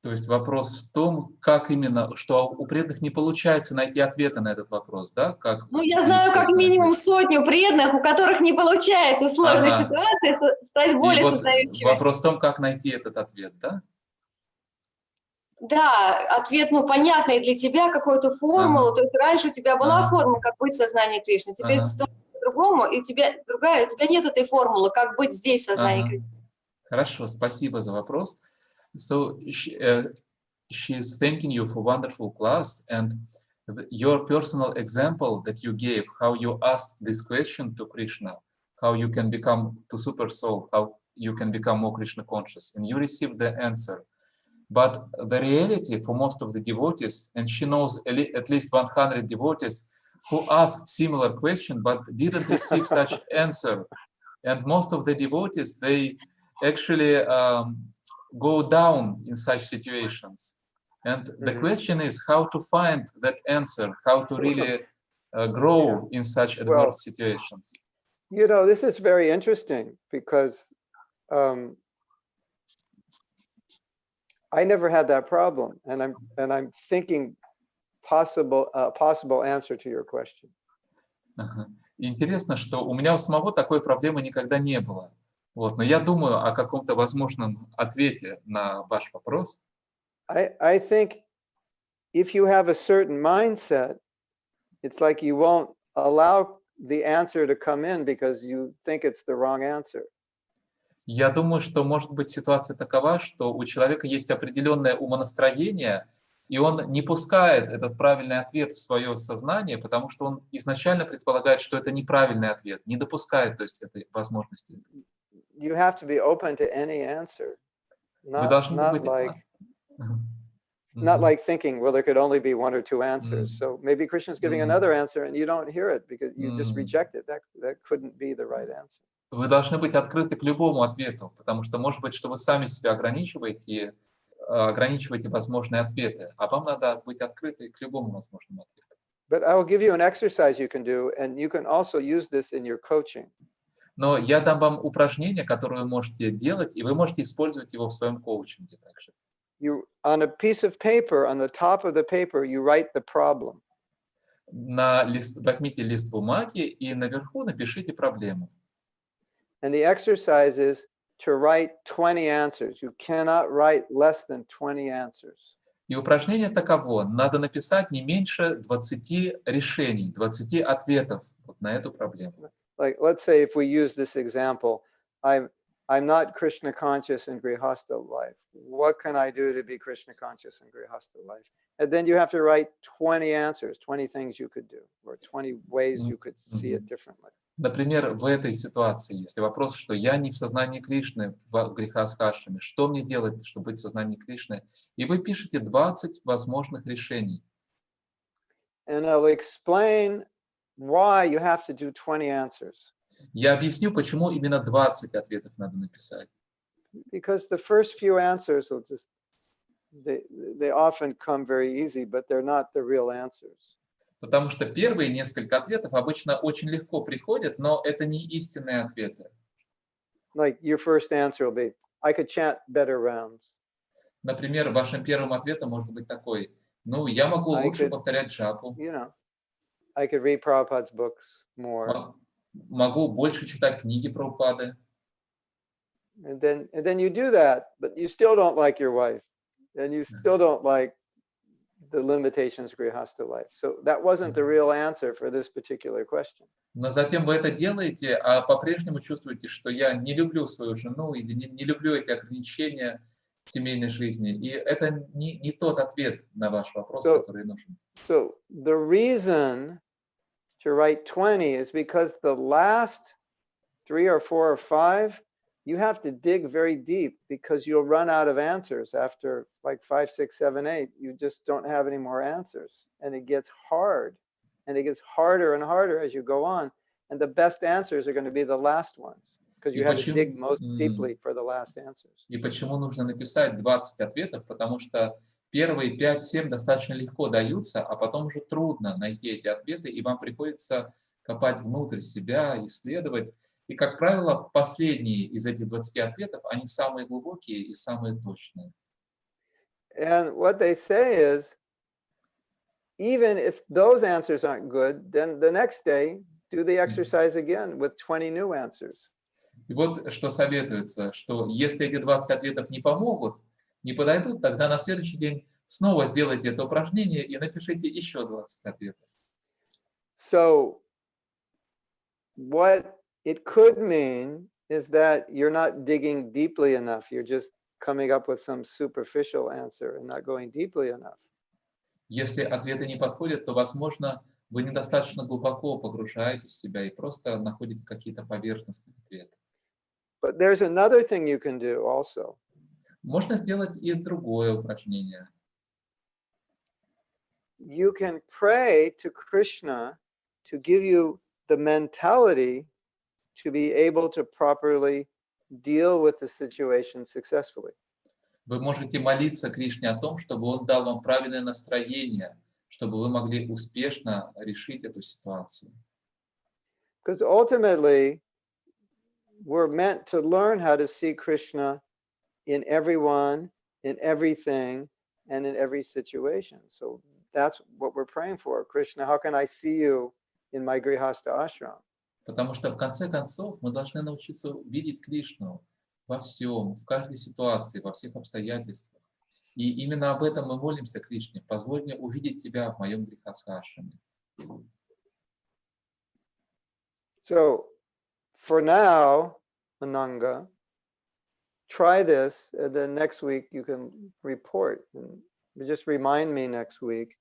То есть вопрос в том, как именно, что у преданных не получается найти ответы на этот вопрос, да? Как, ну, я знаю как минимум сотню преданных, у которых не получается в сложной ситуации стать более сознающими. Вопрос в том, как найти этот ответ, да? Да, ответ, ну, понятный для тебя, какую-то формулу. То есть раньше у тебя была формула, как быть в сознании Кришны, теперь по-другому, и у тебя другая, у тебя нет этой формулы, как быть здесь в сознании Кришны. Хорошо, спасибо за вопрос. So she's thanking you for wonderful class, and your personal example that you gave, how you asked this question to Krishna, how you can become to super soul, how you can become more Krishna conscious, and you received the answer. But the reality for most of the devotees, and she knows at least 100 devotees who asked similar question but didn't receive such answer. And most of the devotees, they actually go down in such situations. And the question is how to find that answer, how to really grow in such adverse situations. You know, this is very interesting because I never had that problem, and I'm thinking possible answer to your question. Интересно, что у меня у самого такой проблемы никогда не было. Вот, но я думаю о каком-то возможном ответе на ваш вопрос. I think if you have a certain mindset, it's like you won't allow the answer to come in because you think it's the wrong answer. Я думаю, что может быть ситуация такова, что у человека есть определенное умонастроение, и он не пускает этот правильный ответ в свое сознание, потому что он изначально предполагает, что это неправильный ответ, не допускает, то есть, этой возможности. You have to be open to any answer. Вы должны быть... Not like thinking, well, there could only be one or two answers. So maybe Krishna's giving another answer and you don't hear it because you just reject it. That couldn't be the right answer. Вы должны быть открыты к любому ответу, потому что, может быть, что вы сами себя ограничиваете возможные ответы, а вам надо быть открыты к любому возможному ответу. But I will give you an exercise you can do, and you can also use this in your coaching. Но я дам вам упражнение, которое вы можете делать, и вы можете использовать его в своем коучинге также. You, on a piece of paper, on the top of the paper, you write the problem. Возьмите лист бумаги и наверху напишите проблему. And the exercise is to write 20 answers. You cannot write less than 20 answers. И упражнение таково. Надо написать не меньше 20 решений, 20 ответов вот на эту проблему. Like, let's say if we use this example, I'm not Krishna conscious in Grihastha life. What can I do to be Krishna conscious in Grihastha life? And then you have to write 20 answers, 20 things you could do, or 20 ways you could see it differently. Например, в этой ситуации, если вопрос, что я не в сознании Кришны, в грехаскашами, что мне делать, чтобы быть в сознании Кришны? И вы пишете 20 возможных решений. And I'll explain why you have to do 20 answers. Я объясню, почему именно 20 ответов надо написать. Because the first few answers will just, they often come very easy, but they're not the real answers. Потому что первые несколько ответов обычно очень легко приходят, но это не истинные ответы. Like your first answer will be, I could chant better rounds. Например, вашим первым ответом может быть такой: ну, я могу лучше повторять джапу. You know, I could read Prabhupada's books more. Могу больше читать книги Прабхупады. And then you do that, but you still don't like your wife, and you still don't like the limitations of Grihastha life. So that wasn't the real answer for this particular question. Но затем вы это делаете, а по-прежнему чувствуете, что я не люблю свою жену или не люблю эти ограничения в семейной жизни. И это не тот ответ на ваш вопрос, который нужен. So the reason to write 20 is because the last 3 or 4 or 5, you have to dig very deep because you'll run out of answers after like 5, 6, 7, 8. You just don't have any more answers. And it gets hard. And it gets harder and harder as you go on. And the best answers are going to be the last ones because you have to dig most deeply for the last answers. И почему нужно написать 20 ответов? Потому что первые 5-7 достаточно легко даются, а потом уже трудно найти эти ответы, и вам приходится копать внутрь себя, исследовать. И, как правило, последние из этих 20 ответов, они самые глубокие и самые точные. And what they say is, even if those answers aren't good, then the next day, do the exercise again with 20 new answers. И вот что советуется, что если эти 20 ответов не помогут, не подойдут, тогда на следующий день снова сделайте это упражнение и напишите еще 20 ответов. So, what it could mean is that you're not digging deeply enough. You're just coming up with some superficial answer and not going deeply enough. Если ответы не подходят, то, возможно, вы недостаточно глубоко погружаетесь в себя и просто находите какие-то поверхностные ответы. But there's another thing you can do also. Можно сделать и другое упражнение. You can pray to Krishna to give you the mentality to be able to properly deal with the situation successfully. Вы можете молиться Кришне о том, чтобы Он дал вам правильное настроение, чтобы вы могли успешно решить эту ситуацию. Because ultimately, we're meant to learn how to see Krishna in everyone, in everything, and in every situation. So that's what we're praying for. Krishna, how can I see you in my Grihastha ashram? Потому что в конце концов мы должны научиться видеть Кришну во всем, в каждой ситуации, во всех обстоятельствах. И именно об этом мы молимся Кришне. Позволь мне увидеть Тебя в моем грехасхашаме. So for now, Ananga, try this, and then next week you can report. And just remind me next week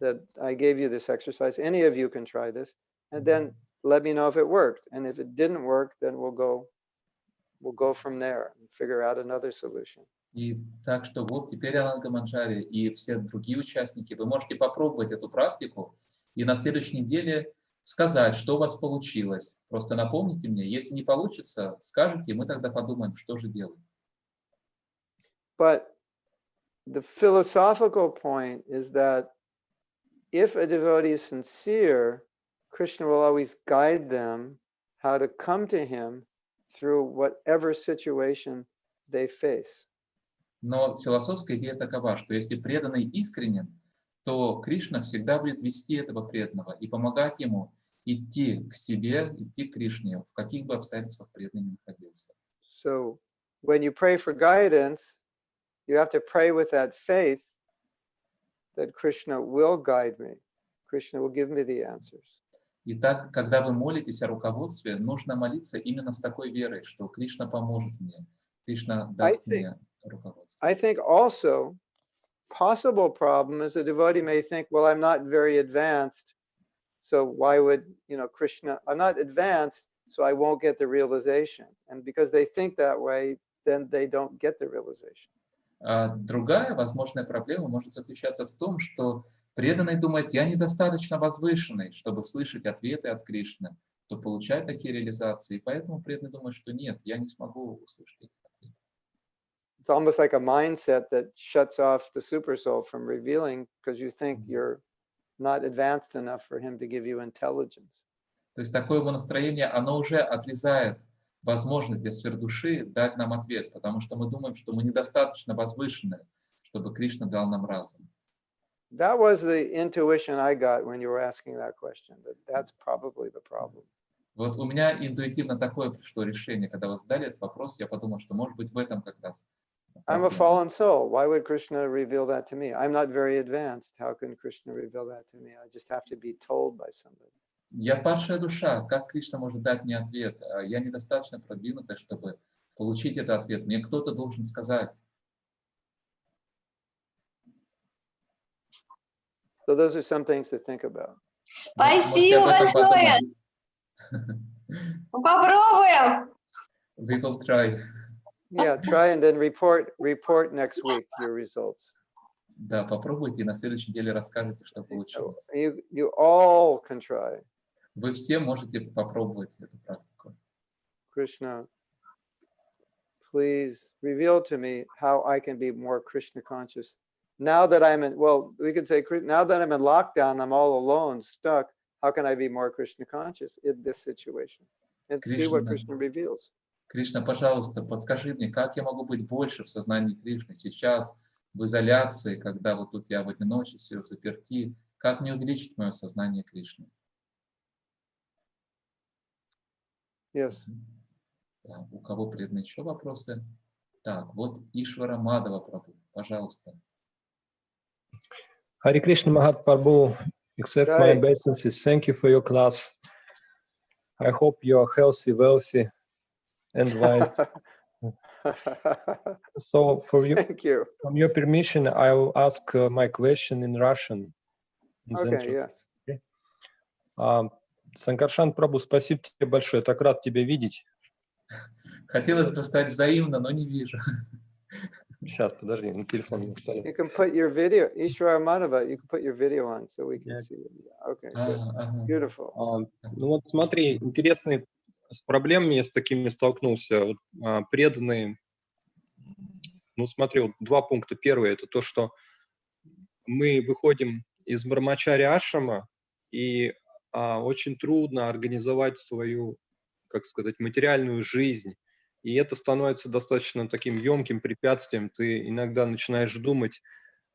that I gave you this exercise. Any of you can try this, and then let me know if it worked. And if it didn't work, then we'll go from there and figure out another solution. И так что вот теперь Ананга Манджари и все другие участники, вы можете попробовать эту практику и на следующей неделе сказать, что у вас получилось. Просто напомните мне, если не получится, скажите, и мы тогда подумаем, что же делать. But the philosophical point is that if a devotee is sincere, Krishna will always guide them how to come to him through whatever situation they face. Но философская идея такова, что если преданный искренен, то Кришна всегда будет вести этого преданного и помогать ему идти к себе, идти к Кришне, в каких бы обстоятельствах преданный ни находился. So when you pray for guidance, you have to pray with that faith that Krishna will guide me. Krishna will give me the answers. Итак, когда вы молитесь о руководстве, нужно молиться именно с такой верой, что Кришна поможет мне, Кришна даст мне руководство. I think also possible problem is a devotee may think, well, I'm not very advanced, so why would, Krishna, I'm not advanced, so I won't get the realization. And because they think that way, then they don't get the realization. Другая возможная проблема может заключаться в том, что преданный думает, я недостаточно возвышенный, чтобы слышать ответы от Кришны, то получает такие реализации, и поэтому преданный думает, что нет, я не смогу услышать эти ответы. It's almost like a mindset that shuts off the super soul from revealing because you think you're not advanced enough for him to give you intelligence. То есть такое его настроение, оно уже отрезает возможность для сверхдуши дать нам ответ, потому что мы думаем, что мы недостаточно возвышены, чтобы Кришна дал нам разум. That was the intuition I got when you were asking that question. That's probably the problem. Вот у меня интуитивно такое пришло решение, когда вы задали этот вопрос, я подумал, что может быть в этом как раз. I'm a fallen soul. Why would Krishna reveal that to me? I'm not very advanced. How can Krishna reveal that to me? I just have to be told by somebody. Я падшая душа. Как Кришна может дать мне ответ? Я недостаточно продвинутый, чтобы получить этот ответ. Мне кто-то должен сказать. So those are some things to think about. Спасибо большое. Попробуем. We will try. Yeah, try and then report next week your results. Да, попробуйте и на следующей неделе расскажете, что получилось. You all can try. Вы все можете попробовать эту практику. Krishna, please reveal to me how I can be more Krishna conscious. Now that I'm in, well, we could say, now that I'm in lockdown, I'm all alone, stuck. How can I be more Krishna conscious in this situation? And see what Krishna reveals. Кришна, пожалуйста, подскажи мне, как я могу быть больше в сознании Кришны сейчас, в изоляции, когда вот тут я в одиночестве, в заперти, как мне увеличить мое сознание Кришны? Yes. Да, у кого преданные еще вопросы? Так, вот Ишвара Мадава Прабhu, пожалуйста. Hare Krishna Mahatma Prabhu, accept my obeisances. Thank you for your class. I hope you are healthy, wealthy, and wise. So, Thank you. From your permission, I will ask my question in Russian. Okay, yes. Okay. Санкаршан Прабhu, спасибо тебе большое. Я так рад тебя видеть. Хотелось бы сказать взаимно, но не вижу. Сейчас, подожди, на телефон не вставлю. You can put your video, Ishwara Madhava, you can put your video on so we can see it. Okay, good. Beautiful. Ну вот смотри, интересные проблемами я с такими столкнулся. Вот, преданные, ну смотри, вот два пункта. Первый — это то, что мы выходим из Брахмачарья ашрама, и очень трудно организовать свою, как сказать, материальную жизнь. И это становится достаточно таким емким препятствием. Ты иногда начинаешь думать,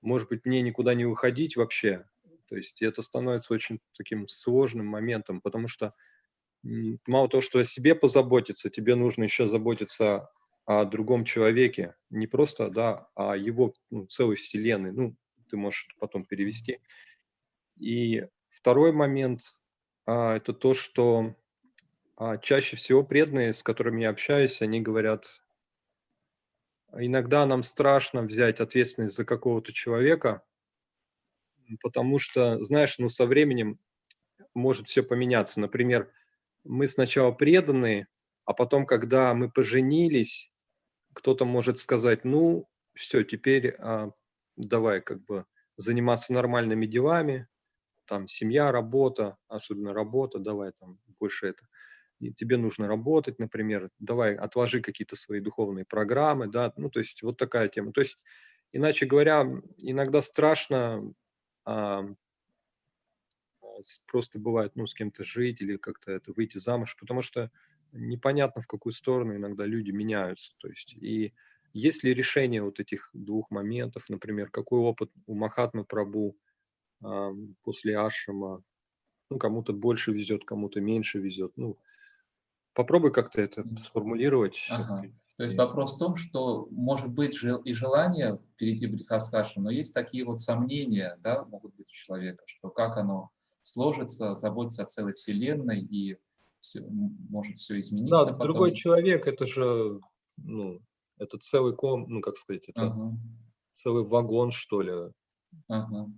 может быть, мне никуда не выходить вообще. То есть это становится очень таким сложным моментом, потому что мало того, что о себе позаботиться, тебе нужно еще заботиться о другом человеке. Не просто, да, а его целой вселенной. Ну, ты можешь потом перевести. И второй момент это то, что чаще всего преданные, с которыми я общаюсь, они говорят, иногда нам страшно взять ответственность за какого-то человека, потому что, знаешь, ну, со временем может все поменяться. Например, мы сначала преданные, а потом, когда мы поженились, кто-то может сказать, ну, все, теперь давай как бы заниматься нормальными делами, там, семья, работа, особенно работа, давай там больше это. И тебе нужно работать, например, давай отложи какие-то свои духовные программы, да, ну, то есть вот такая тема. То есть, иначе говоря, иногда страшно просто бывает, ну, с кем-то жить или как-то это выйти замуж, потому что непонятно, в какую сторону иногда люди меняются. То есть, и есть ли решение вот этих двух моментов, например, какой опыт у Махатмы Прабhu после ашрама, ну, кому-то больше везет, кому-то меньше везет, ну, попробуй как-то это сформулировать. Ага. То есть вопрос в том, что может быть и желание перейти в грехоскашем, но есть такие вот сомнения, да, могут быть у человека, что как оно сложится, заботиться о целой вселенной, и может все измениться Да, другой потом. человек, это же, ну, это целый как сказать, это Ага, целый вагон, что ли, ага,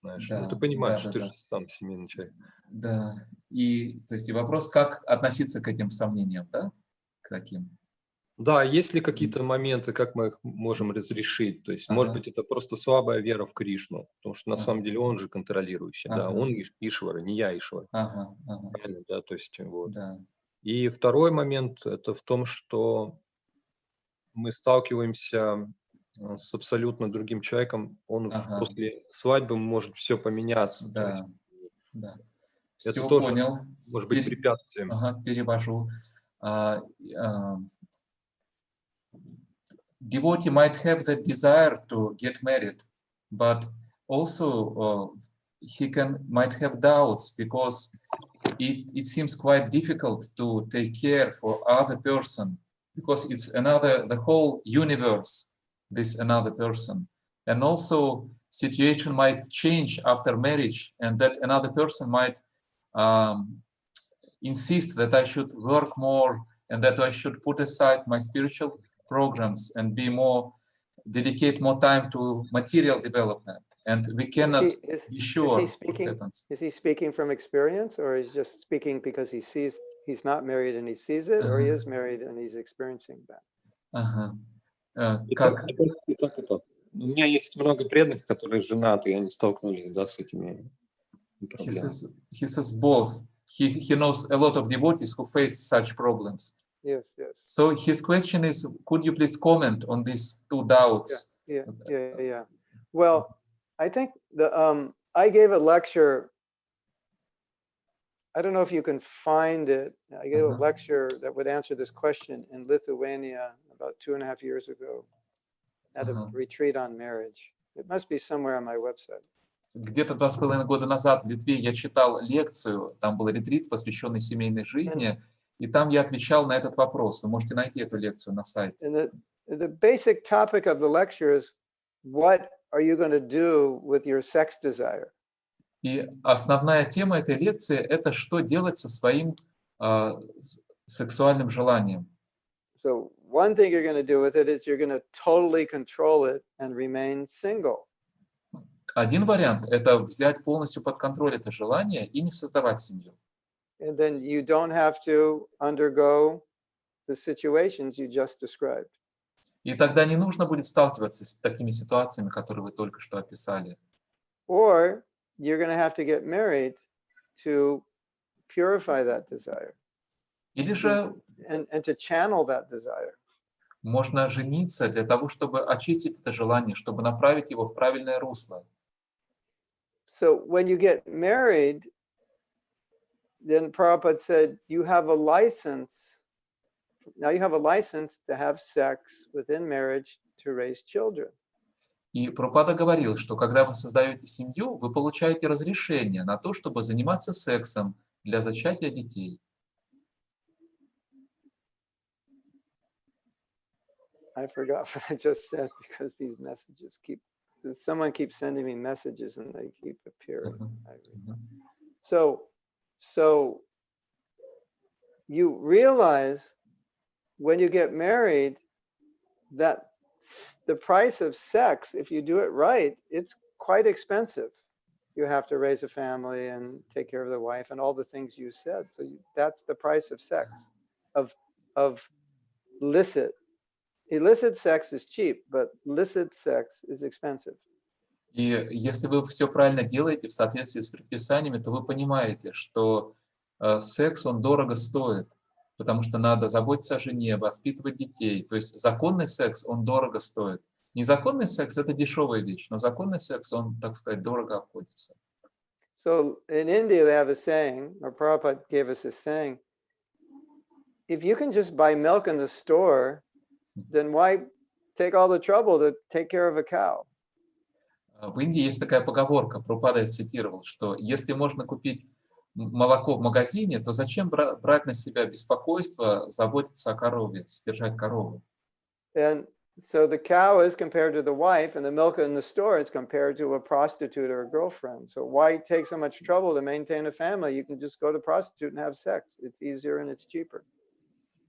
знаешь. Ну, ты да, да, понимаешь, да, ты же да, сам семейный человек. да. И, то есть, и вопрос, как относиться к этим сомнениям, да, к таким. Да, есть ли какие-то моменты, как мы их можем разрешить? То есть, может Ага, быть, это просто слабая вера в Кришну, потому что на ага, самом деле он же контролирующий, да, ага, он Ишвара, не я Ишвар, ага, ага, правильно, да, то есть вот. да, И второй момент, это в том, что мы сталкиваемся с абсолютно другим человеком, он ага, после свадьбы может все поменяться, то есть да, да. это Все тоже понял. может быть препятствием. Ага, перевожу. А, а, Devotee might have the desire to get married, but also he might have doubts because it seems quite difficult to take care for other person because it's the whole universe, this another person. And also situation might change after marriage, and that another person might insist that I should work more and that I should put aside my spiritual programs and dedicate more time to material development. And we cannot be sure what happens. Is he speaking from experience, or is just speaking because he sees he's not married and he sees it, or he is married and he's experiencing that? Ага. И Как? так, и так. У меня есть много преданных, которые женаты, и они столкнулись, да, с этими проблемами. He says both. He knows a lot of devotees who face such problems. Yes, yes. So his question is, could you please comment on these two doubts? Yeah. Well, I think I gave a lecture. I don't know if you can find it. I gave a lecture that would answer this question in Lithuania about 2.5 years ago at a retreat on marriage. It must be somewhere on my website. Где-то 2,5 года назад в Литве я читал лекцию, там был ретрит, посвященный семейной жизни, и там я отвечал на этот вопрос. Вы можете найти эту лекцию на сайте. And the basic topic of the lecture is, what are you going to do with your sex desire? И основная тема этой лекции – это что делать со своим сексуальным желанием. So one thing you're going to do with it is you're going to totally control it and remain single. Один вариант – это взять полностью под контроль это желание и не создавать семью. And then you don't have to undergo the situations you just described. И тогда не нужно будет сталкиваться с такими ситуациями, которые вы только что описали. Or you're going to have to get married to purify that desire. Или же and to channel that desire. можно жениться для того, чтобы очистить это желание, чтобы направить его в правильное русло. So when you get married, then Prabhupada said, you have a license. Now you have a license to have sex within marriage to raise children. И Прабхупада говорил, что когда вы создаете семью, вы получаете разрешение на то, чтобы заниматься сексом для зачатия детей. I forgot what I just said because these messages someone keeps sending me messages and they keep appearing. So you realize when you get married that the price of sex, if you do it right, it's quite expensive. You have to raise a family and take care of the wife and all the things you said. So that's the price of sex, of licit. Illicit sex is cheap, but licit sex is expensive. И если вы все правильно делаете в соответствии с предписаниями, то вы понимаете, что секс, он дорого стоит, потому что надо заботиться о жене, воспитывать детей. То есть законный секс, он дорого стоит. Незаконный секс – это дешевая вещь, но законный секс, он, так сказать, дорого обходится. So in India, they have a saying, or Prabhupada gave us a saying, if you can just buy milk in the store, then why take all the trouble to take care of a cow? В Индии есть такая поговорка, Прабхупада цитировал, что если можно купить молоко в магазине, то зачем брать на себя беспокойство, заботиться о корове, содержать корову? And so the cow is compared to the wife, and the milk in the store is compared to a prostitute or a girlfriend. So why take so much trouble to maintain a family? You can just go to prostitute and have sex. It's easier and it's cheaper.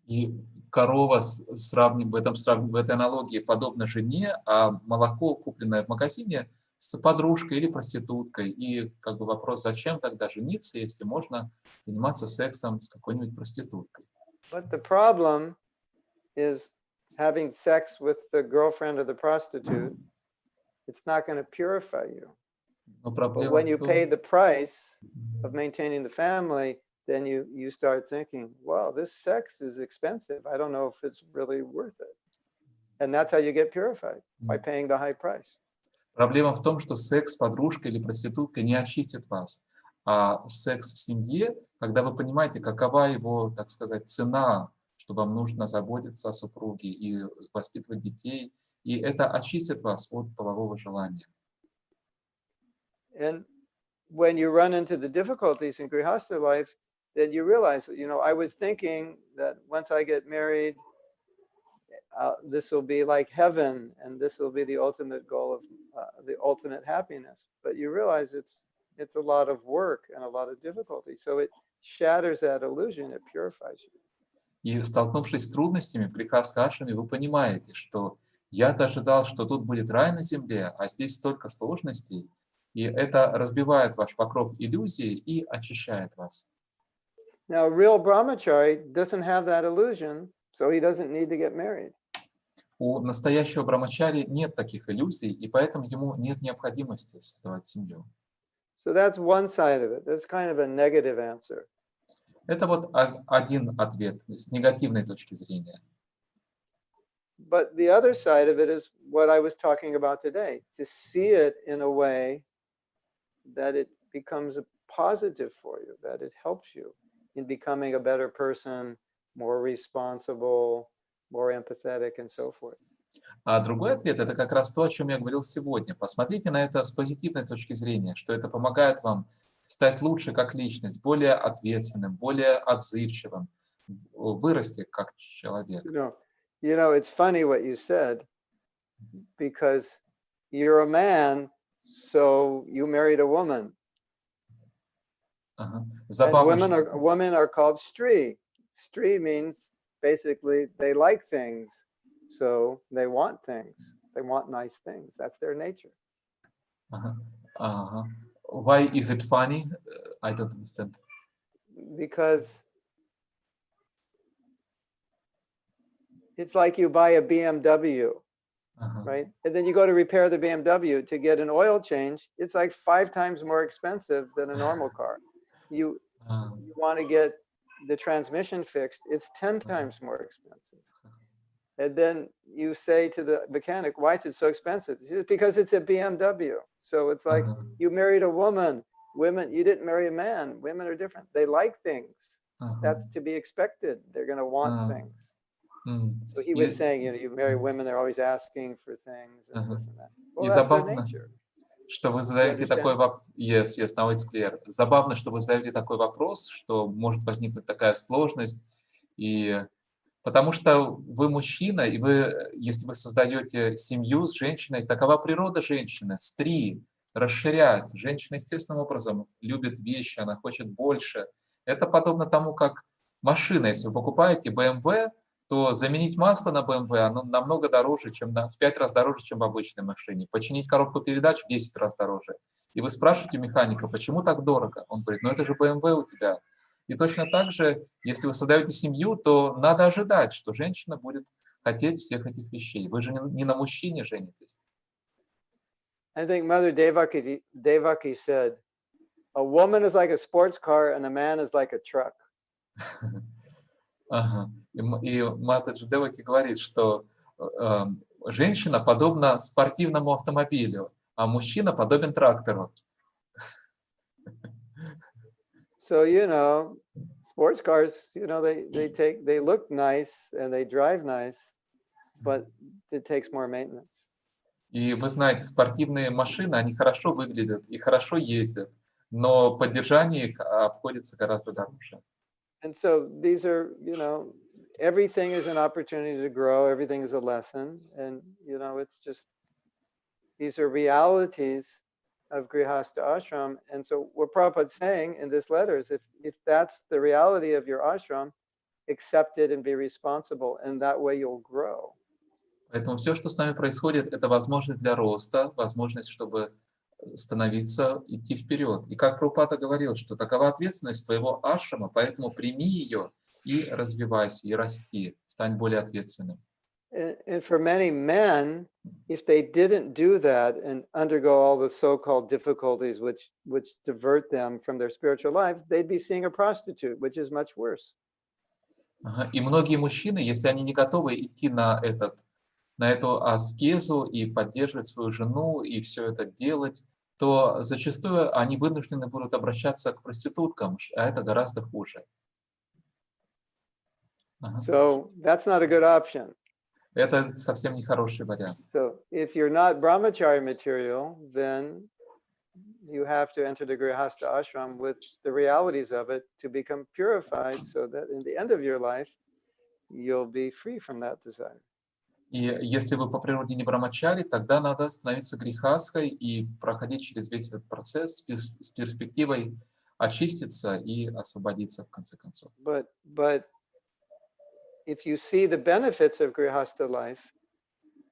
И корова в этой аналогии подобна жене, а молоко, купленное в магазине, с подружкой или проституткой. И как бы вопрос, зачем тогда жениться, если можно заниматься сексом с какой-нибудь проституткой? But the problem is having sex with the girlfriend or the prostitute. It's not going to purify you. Но But проблема when в you том, pay the price of maintaining the family, then you start thinking, wow, this sex is expensive. I don't know if it's really worth it. And that's how you get purified, by paying the high price. проблема в том, что секс с подружкой или проституткой не очистит вас. А секс в семье, когда вы понимаете, какова его, так сказать, цена, что вам нужно заботиться о супруге и воспитывать детей, и это очистит вас от полового желания. And when you run into the difficulties in Grihastha life, then you realize, I was thinking that once I get married, this will be like heaven, and this will be the ultimate goal of the ultimate happiness. But you realize it's a lot of work and a lot of difficulty. So it shatters that illusion, it purifies you. И столкнувшись с трудностями в грехаскашами, вы понимаете, что я-то ожидал, что тут будет рай на земле, а здесь столько сложностей, и это разбивает ваш покров иллюзии и очищает вас. Now, real brahmachari doesn't have that illusion, so he doesn't need to get married. У настоящего брамачари нет таких иллюзий, и поэтому ему нет необходимости создавать семью. So that's one side of it. That's kind of a negative answer. Это вот один ответ с негативной точки зрения. But the other side of it is what I was talking about today, to see it in a way that it becomes a positive for you, that it helps you in becoming a better person, more responsible, more empathetic, and so forth. А другой ответ – это как раз то, о чем я говорил сегодня. Посмотрите на это с позитивной точки зрения, что это помогает вам стать лучше как личность, более ответственным, более отзывчивым, вырасти как человек. It's funny what you said, because you're a man, so you married a woman. Ага. And women are called stri. Stri means basically they like things, so they want things. They want nice things. That's their nature. Ага. Ага. Why is it funny? I don't understand. Because it's like you buy a BMW, right? And then you go to repair the BMW to get an oil change. It's like 5 times more expensive than a normal car. You want to get the transmission fixed. It's 10 times more expensive. And then you say to the mechanic, why is it so expensive? He says, because it's a BMW. So it's like you married a woman. Women, you didn't marry a man. Women are different. They like things. That's to be expected. They're going to want things. So he was saying, you marry women, they're always asking for things and this and that. Well, that's their nature. Что вы задаете такой вопрос. Yes, now it's clear. Забавно, что вы задаете такой вопрос, что может возникнуть такая сложность. И потому что вы мужчина, и если вы создаете семью с женщиной, такова природа женщины. Стри, расширять. Женщина естественным образом любит вещи, она хочет больше. Это подобно тому, как машина. Если вы покупаете BMW, то заменить масло на BMW, оно намного дороже, в 5 раз дороже, чем в обычной машине. Починить коробку передач в 10 раз дороже. И вы спрашиваете механика, почему так дорого? Он говорит, это же BMW у тебя. И точно так же, если вы создаете семью, то надо ожидать, что женщина будет хотеть всех этих вещей. Вы же не на мужчине женитесь. I think Mother Devaki said, a woman is like a sports car and a man is like a truck. Ага. И Матаджи Деваки говорит, что женщина подобна спортивному автомобилю, а мужчина подобен трактору. So, sports cars, they look nice and they drive nice, but it takes more maintenance. И вы знаете, спортивные машины, они хорошо выглядят и хорошо ездят, но поддержание их обходится гораздо дороже. And so these are, everything is an opportunity to grow, everything is a lesson. And, it's just, these are realities of Grihastha ashram. And so what Prabhupada's saying in this letter is if that's the reality of your ashram, accept it and be responsible, and that way you'll grow. Поэтому все, что с нами происходит, это возможность для роста, возможность, чтобы становиться, идти вперед. И как Прабхупада говорил, что такова ответственность твоего ашрама, поэтому прими ее и развивайся, и расти, стань более ответственным. And for many men, if they didn't do that and undergo all the so-called difficulties which divert them from their spiritual life, they'd be seeing a prostitute, which is much worse. И многие мужчины, если они не готовы идти на эту аскезу и поддерживать свою жену и все это делать, то зачастую они вынуждены будут обращаться к проституткам, а это гораздо хуже. So that's not a good option. Это совсем не хороший вариант. So if you're not brahmachari material, then you have to enter the grihastha ashram with the realities of it to become purified, so that in the end of your life, you'll be free from that desire. И если вы по природе не брамачари, тогда надо становиться грихаской и проходить через весь этот процесс с перспективой очиститься и освободиться в конце концов. But if you see the benefits of grihastha life,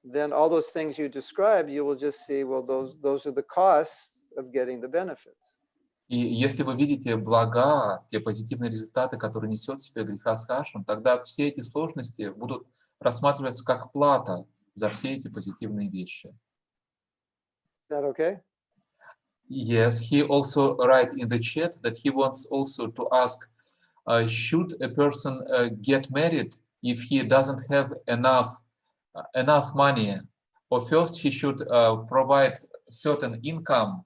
then all those things you described, you will just see, well, those are the costs of getting the benefits. И если вы видите блага, те позитивные результаты, которые несет в себе грихастха ашрам, тогда все эти сложности будут рассматриваться как плата за все эти позитивные вещи. Is that okay? Yes, he also write in the chat that he wants also to ask, should a person get married if he doesn't have enough money, or first he should provide certain income,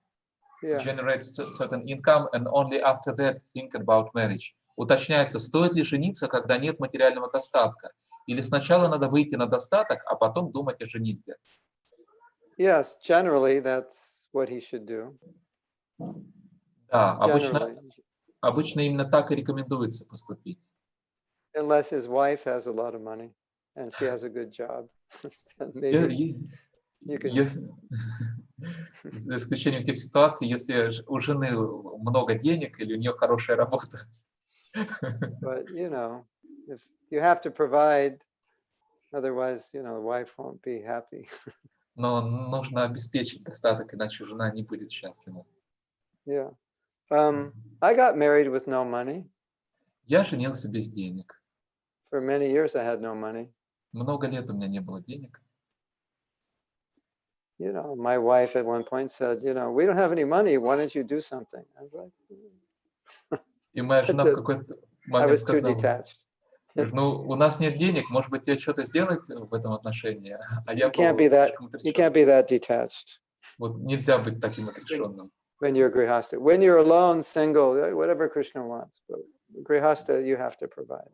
generate certain income, and only after that think about marriage. Уточняется, стоит ли жениться, когда нет материального достатка, или сначала надо выйти на достаток, а потом думать о женитьбе. Yes, generally that's what he should do. Да, обычно именно так и рекомендуется поступить. Unless his wife has a lot of money and she has a good job. За исключением тех ситуаций, если у жены много денег или у нее хорошая работа. But if you have to provide, otherwise, the wife won't be happy. Но нужно обеспечить достаток, иначе жена не будет счастлива. Yeah. I got married with no money. Я женился без денег. For many years I had no money. Много лет у меня не было денег. My wife at one point said, we don't have any money. Why don't you do something? I was like, И моя жена в какой-то момент сказала, у нас нет денег, может быть, тебе что-то сделать в этом отношении? А я был слишком отрешен. You can't be that detached. Вот нельзя быть таким отрешенным. When you're grihastha. When you're alone, single, whatever Krishna wants. But grihastha, you have to provide.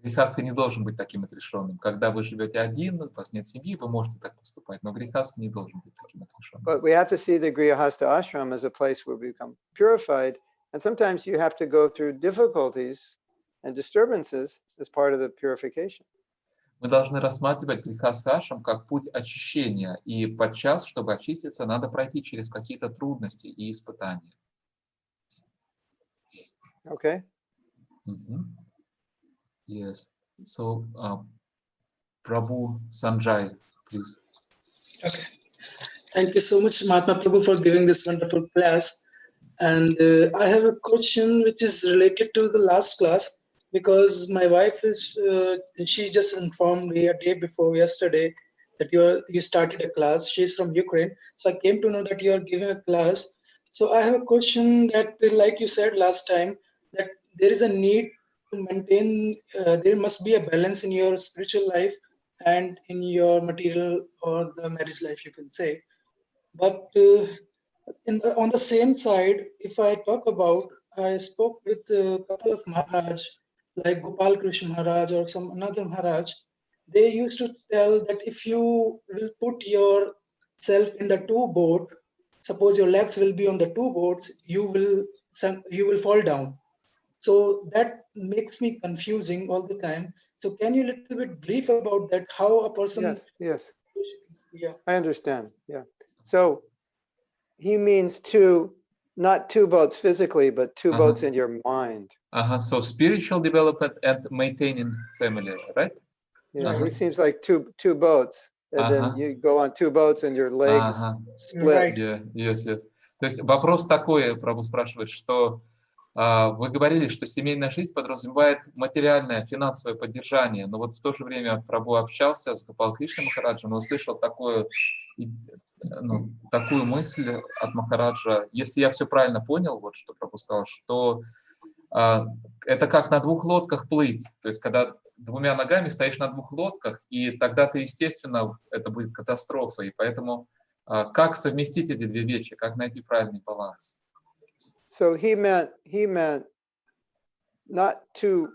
Грихастха не должен быть таким отрешенным. Когда вы живете один, у вас нет семьи, вы можете так поступать, но грихастха не должен быть таким отрешенным. But we have to see the grihastha ashram as a place where we become purified, and sometimes you have to go through difficulties and disturbances as part of the purification. Мы должны рассматривать грихастха ашрам как путь очищения, и подчас, чтобы очиститься, надо пройти через какие-то трудности и испытания. Okay. Yes. So, Prabhu Sanjay, please. Okay. Thank you so much, Mahatma Prabhu, for giving this wonderful class. And I have a question which is related to the last class, because my wife she just informed me a day before yesterday that you started a class. She's from Ukraine. So I came to know that you are giving a class. So I have a question that, like you said last time, that there is a need to maintain, there must be a balance in your spiritual life and in your material or the marriage life, you can say. But on the same side, if I talk about, I spoke with a couple of Maharaj, like Gopal Krishna Maharaj or some another Maharaj. They used to tell that if you will put yourself in the two boat, suppose your legs will be on the two boats, you will fall down. So that makes me confusing all the time. So can you little bit brief about that? How a person? Yes. Yeah. I understand. Yeah. So he means two, not two boats physically, but two boats in your mind. So spiritual development and maintaining family, right? Yeah. He seems like two boats, and then you go on two boats and your legs split. Right. Yes. То есть вопрос такой, Прабху спрашивает, что вы говорили, что семейная жизнь подразумевает материальное, финансовое поддержание, но вот в то же время Прабху общался с Гопал Кришной Махараджем и услышал такую мысль от Махараджа. Если я все правильно понял, вот что Прабху сказал, что это как на двух лодках плыть, то есть когда двумя ногами стоишь на двух лодках, и тогда ты, естественно, это будет катастрофа, и поэтому как совместить эти две вещи, как найти правильный баланс? So he meant not two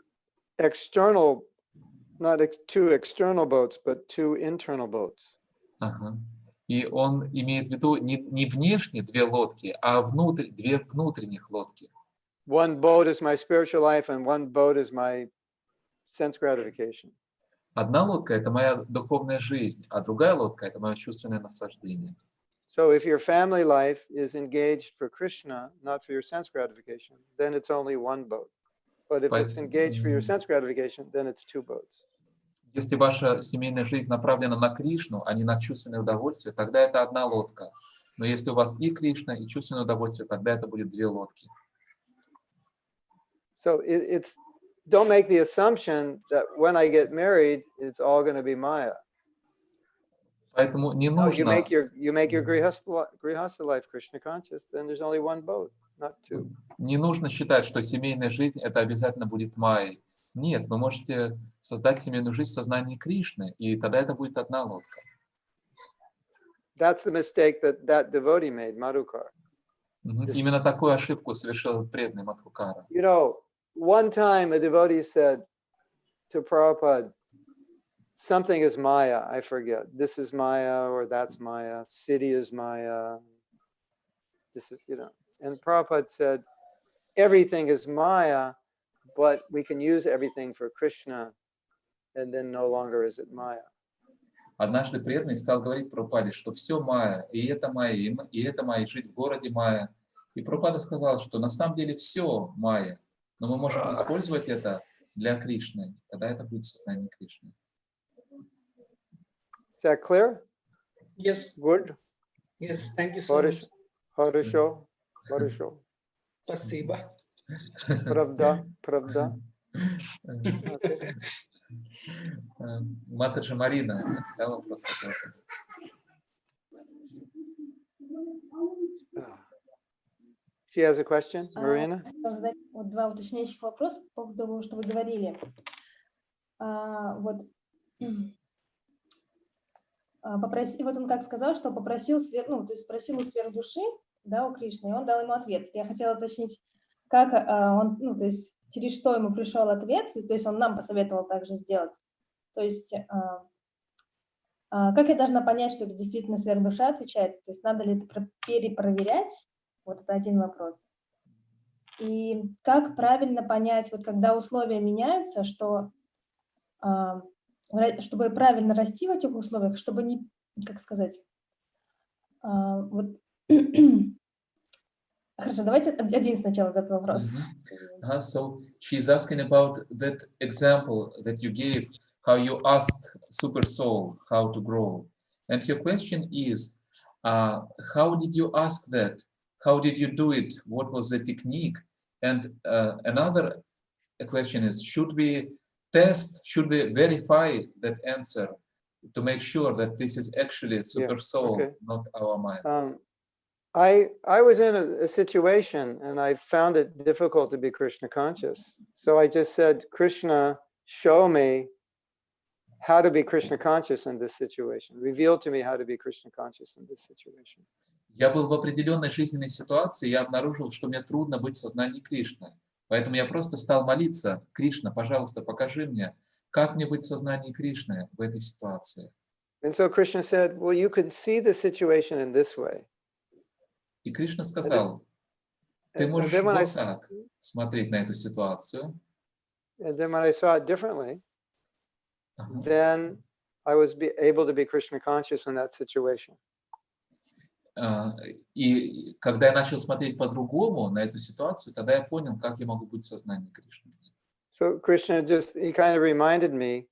external boats, but two internal boats. И он имеет в виду не внешние две лодки, а две внутренних лодки. One boat is my spiritual life, and one boat is my sense gratification. Одна лодка — это моя духовная жизнь, а другая лодка — это мое чувственное наслаждение. So if your family life is engaged for Krishna, not for your sense gratification, then it's only one boat. But if it's engaged for your sense gratification, then it's two boats. Если ваша семейная жизнь направлена на Кришну, а не на чувственное удовольствие, тогда это одна лодка. Но если у вас и Кришна, и чувственное удовольствие, тогда это будет две лодки. So don't make the assumption that when I get married, it's all going to be Maya. Поэтому не No, нужно... you make your grihastha life Krishna conscious, then there's only one boat, not two. Не нужно считать, что семейная жизнь это обязательно будет майей. Нет, вы можете создать семейную жизнь в сознании Кришны, и тогда это будет одна лодка. That's the mistake that devotee made, Madhukar. Именно такую ошибку совершил преданный Мадхукара. You know, one time a devotee said to Prabhupada, something is Maya, I forget. This is Maya or that's Maya. City is Maya. This is, And Prabhupada said, everything is Maya, but we can use everything for Krishna, and then no longer is it Maya. Однажды преданный стал говорить Прабхупаде, что все Майя, и это Майя, и это Майя, и жить в городе Майя. И Прабхупада сказал, что на самом деле все Майя, но мы можем использовать это для Кришны, тогда это будет сознание Кришны. Is that clear? Yes. Good. Yes. Thank you so much. Хорошо. Спасибо. Правда. Матаджи Марина, да, вопрос такой. She has a question, Marina? Хотела задать два уточняющих вопроса по поводу того, что вы говорили. Вот он как сказал, что попросил, то есть спросил у сверхдуши, да, у Кришны, и он дал ему ответ. Я хотела уточнить, как он, то есть через что ему пришел ответ, то есть он нам посоветовал также сделать. То есть как я должна понять, что это действительно сверхдуша отвечает? То есть надо ли это перепроверять? Вот это один вопрос. И как правильно понять, вот когда условия меняются, что чтобы правильно расти в этих условиях, чтобы не, как сказать, вот. Хорошо, давайте один сначала этот вопрос. So she's asking about that example that you gave, how you asked Super Soul how to grow. And your question is, how did you ask that? How did you do it? What was the technique? And another question is, should we verify that answer to make sure that this is actually Super Soul, not our mind? I was in a situation and I found it difficult to be Krishna conscious. So I just said, Krishna, show me how to be Krishna conscious in this situation. Reveal to me how to be Krishna conscious in this situation. Я был в определенной жизненной ситуации, я обнаружил, что мне трудно быть в сознании Кришны. Поэтому я просто стал молиться: Кришна, пожалуйста, покажи мне, как мне быть в сознании Кришны в этой ситуации. And so Krishna said, well, you can see the situation in this way. И Кришна сказал, ты And можешь then when I вот так смотреть на эту ситуацию. saw it differently, Ага. then I was able to be Krishna conscious in that situation. И когда я начал смотреть по-другому на эту ситуацию, тогда я понял, как я могу быть в сознании Кришны. So Krishna he kind of reminded me,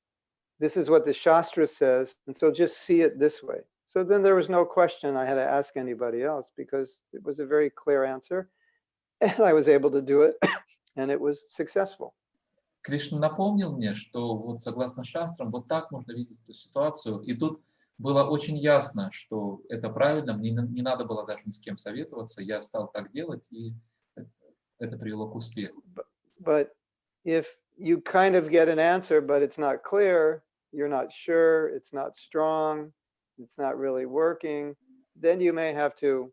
this is what the Shastra says, and so just see it this way. So then there was no question I had to ask anybody else because it was a very clear answer, and I was able to do it, and it was successful. Кришна напомнил мне, что вот согласно шастрам, вот так можно видеть эту ситуацию. И тут было очень ясно, что это правильно, мне не надо было даже ни с кем советоваться, я стал так делать, и это привело к успеху. But if you kind of get an answer, but it's not clear, you're not sure, it's not strong, it's not really working, then you may have to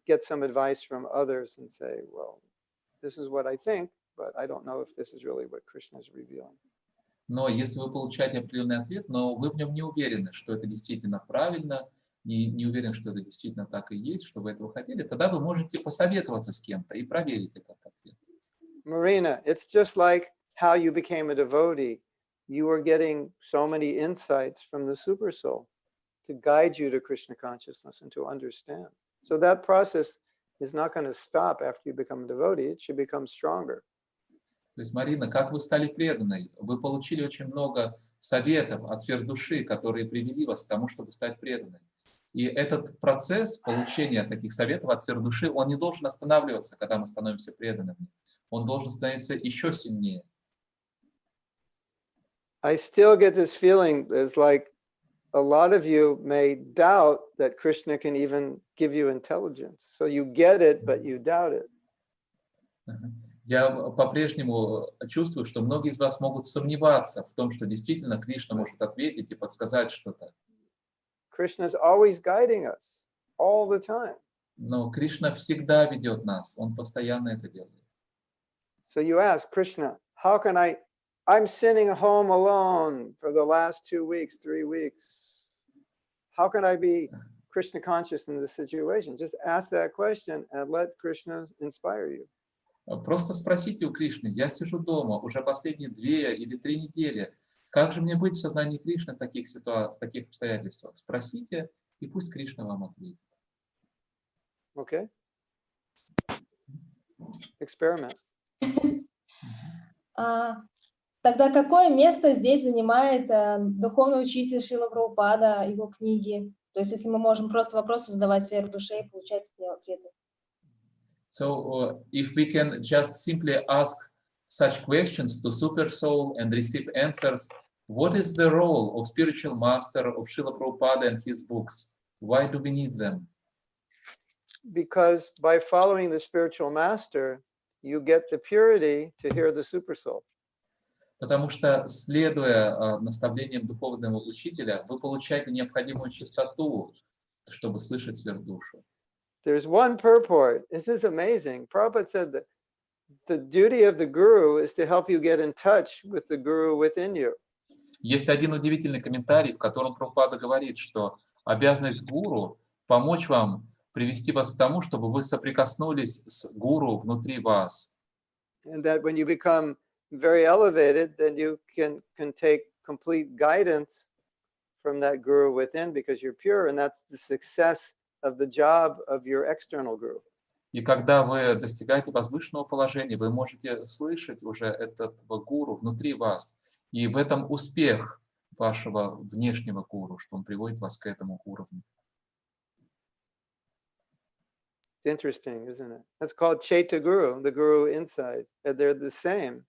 get some advice from others and say, well, this is what I think, but I don't know if this is really what Krishna is revealing. Но если вы получаете определенный ответ, но вы в нем не уверены, что это действительно правильно, не уверены, что это действительно так и есть, что вы этого хотели, тогда вы можете посоветоваться с кем-то и проверить этот ответ. Marina, it's just like how you became a devotee. You were getting so many insights from the Super Soul to guide you to Krishna consciousness and to understand. So that process is not going to stop after you become a devotee. It should become stronger. То есть, Марина, как вы стали преданной? Вы получили очень много советов от сфер души, которые привели вас к тому, чтобы стать преданной. И этот процесс получения таких советов от сфер души, он не должен останавливаться, когда мы становимся преданными. Он должен становиться еще сильнее. I still get this feeling it's like a lot of you may doubt that Krishna can even give you intelligence. So you get it, but you doubt it. Я по-прежнему чувствую, что многие из вас могут сомневаться в том, что действительно Кришна может ответить и подсказать что-то. Krishna is always guiding us all the time. Но Кришна всегда ведет нас, Он постоянно это делает. So you ask Krishna, how can I'm sitting home alone for the last 2 weeks, 3 weeks. How can I be Krishna conscious in this situation? Just ask that question and let Krishna inspire you. Просто спросите у Кришны, я сижу дома уже последние 2 или 3 недели, как же мне быть в сознании Кришны в таких ситуациях, в таких обстоятельствах? Спросите, и пусть Кришна вам ответит. Okay? Experiment. Тогда какое место здесь занимает духовный учитель Шрила Прабхупада, его книги? То есть если мы можем просто вопросы задавать сферу души и получать от него ответы. So, if we can just simply ask such questions to Super Soul and receive answers, what is the role of spiritual master of Srila Prabhupada and his books? Why do we need them? Because by following the spiritual master, you get the purity to hear the Super Soul. Потому что, следуя наставлениям духовного учителя, вы получаете необходимую чистоту, чтобы слышать сверхдушу. There's one purport. This is amazing. Prabhupada said that the duty of the guru is to help you get in touch with the guru within you. Есть один удивительный комментарий, в котором Прабхупада говорит, что обязанность гуру — помочь вам, привести вас к тому, чтобы вы соприкоснулись с гуру внутри вас. And that when you become very elevated, then you can take complete guidance from that guru within because you're pure, and that's the success of the job of your external guru. И когда вы достигаете возвышенного положения, вы можете слышать уже этого гуру внутри вас. И в этом успех вашего внешнего гуру, что он приводит вас к этому уровню. Interesting, isn't it? That's called Chaita Guru, the guru inside. And they're the same.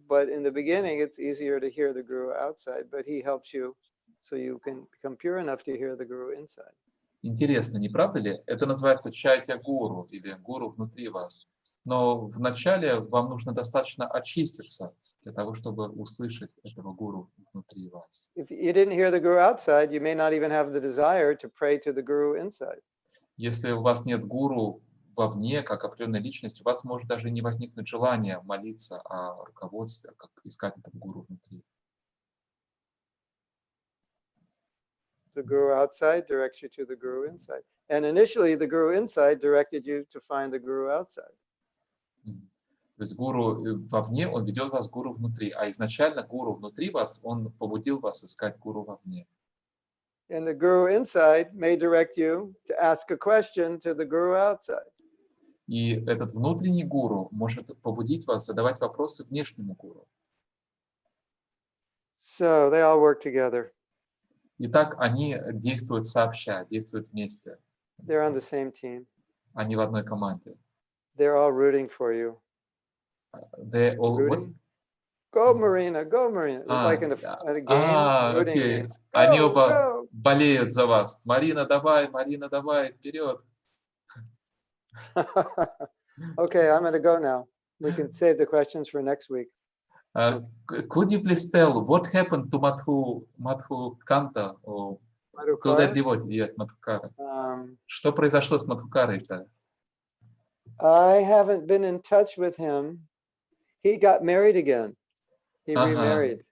But in the beginning, it's easier to hear the guru outside, but he helps you so you can become pure enough to hear the guru inside. Интересно, не правда ли? Это называется чайтя гуру или гуру внутри вас. Но вначале вам нужно достаточно очиститься для того, чтобы услышать этого гуру внутри вас. If you didn't hear the guru outside, you may not even have the desire to pray to the guru inside. Если у вас нет гуру вовне, как определенной личности, у вас может даже не возникнуть желание молиться о руководстве, как искать этого гуру внутри. The guru outside directs you to the guru inside. And initially, the guru inside directed you to find the guru outside. То есть гуру вовне, он ведет вас к гуру внутри, а изначально гуру внутри вас, он побудил вас искать гуру вовне. And the guru inside may direct you to ask a question to the guru outside. И этот внутренний гуру может побудить вас задавать вопросы внешнему гуру. So they all work together. Итак, они действуют сообща, действуют вместе. They're on the same team. Они в одной команде. They're all rooting for you. They all what? Rooting? Go, Marina, go, Marina. Like in a game, rooting окей. means Они go, оба go. болеют за вас. Марина, давай, вперед. Okay, I'm going to go now. We can save the questions for next week. Could you please tell what happened to Madhu Kanta or to that devotee? Yes, Madhukara. Что произошло с Мадхукарой-то? I haven't been in touch with him. He got married again. He remarried.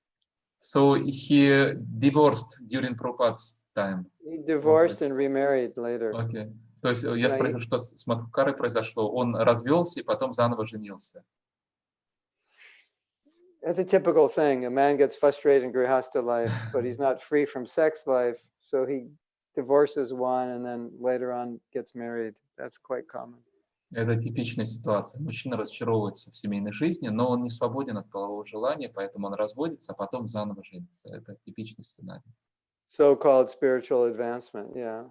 So he divorced during Prabhupada's time. He divorced and remarried later. Okay. То есть я спросил, что с Мадхукарой произошло. Он развелся и потом заново женился. That's a typical thing. A man gets frustrated in grihastha life, but he's not free from sex life, so he divorces one and then later on gets married. That's quite common. Это типичная ситуация. Мужчина разочаровывается в семейной жизни, но он не свободен от полового желания, поэтому он разводится, а потом заново женится. Это типичный сценарий. So-called spiritual advancement, yeah.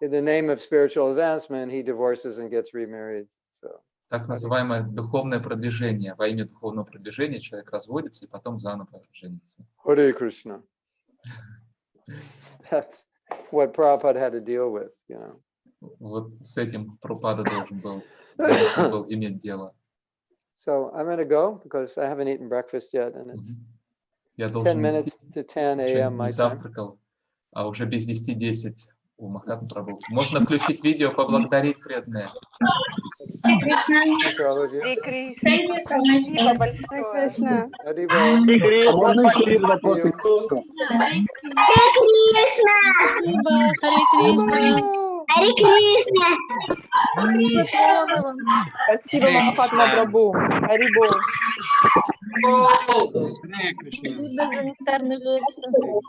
In the name of spiritual advancement, he divorces and gets remarried. So. Так называемое духовное продвижение. Во имя духовного продвижения человек разводится и потом заново женится. Hare Krishna. That's what Prabhupada had to deal with, you know. Вот с этим Прабхупада должен был иметь дело. So I'm going to go because I haven't eaten breakfast yet, and it's Я 10 должен minutes to 10 a.m. my не time. завтракал, а уже без 10:10 у Махатмы Прабху. Можно включить видео, поблагодарить преданные. Thank you, all of you. Спасибо большое. Haribol. А можно еще один вопрос? Hare Харе Кришна! Спасибо, Махатма Прабху. Харибол. Спасибо за нектарную лекцию.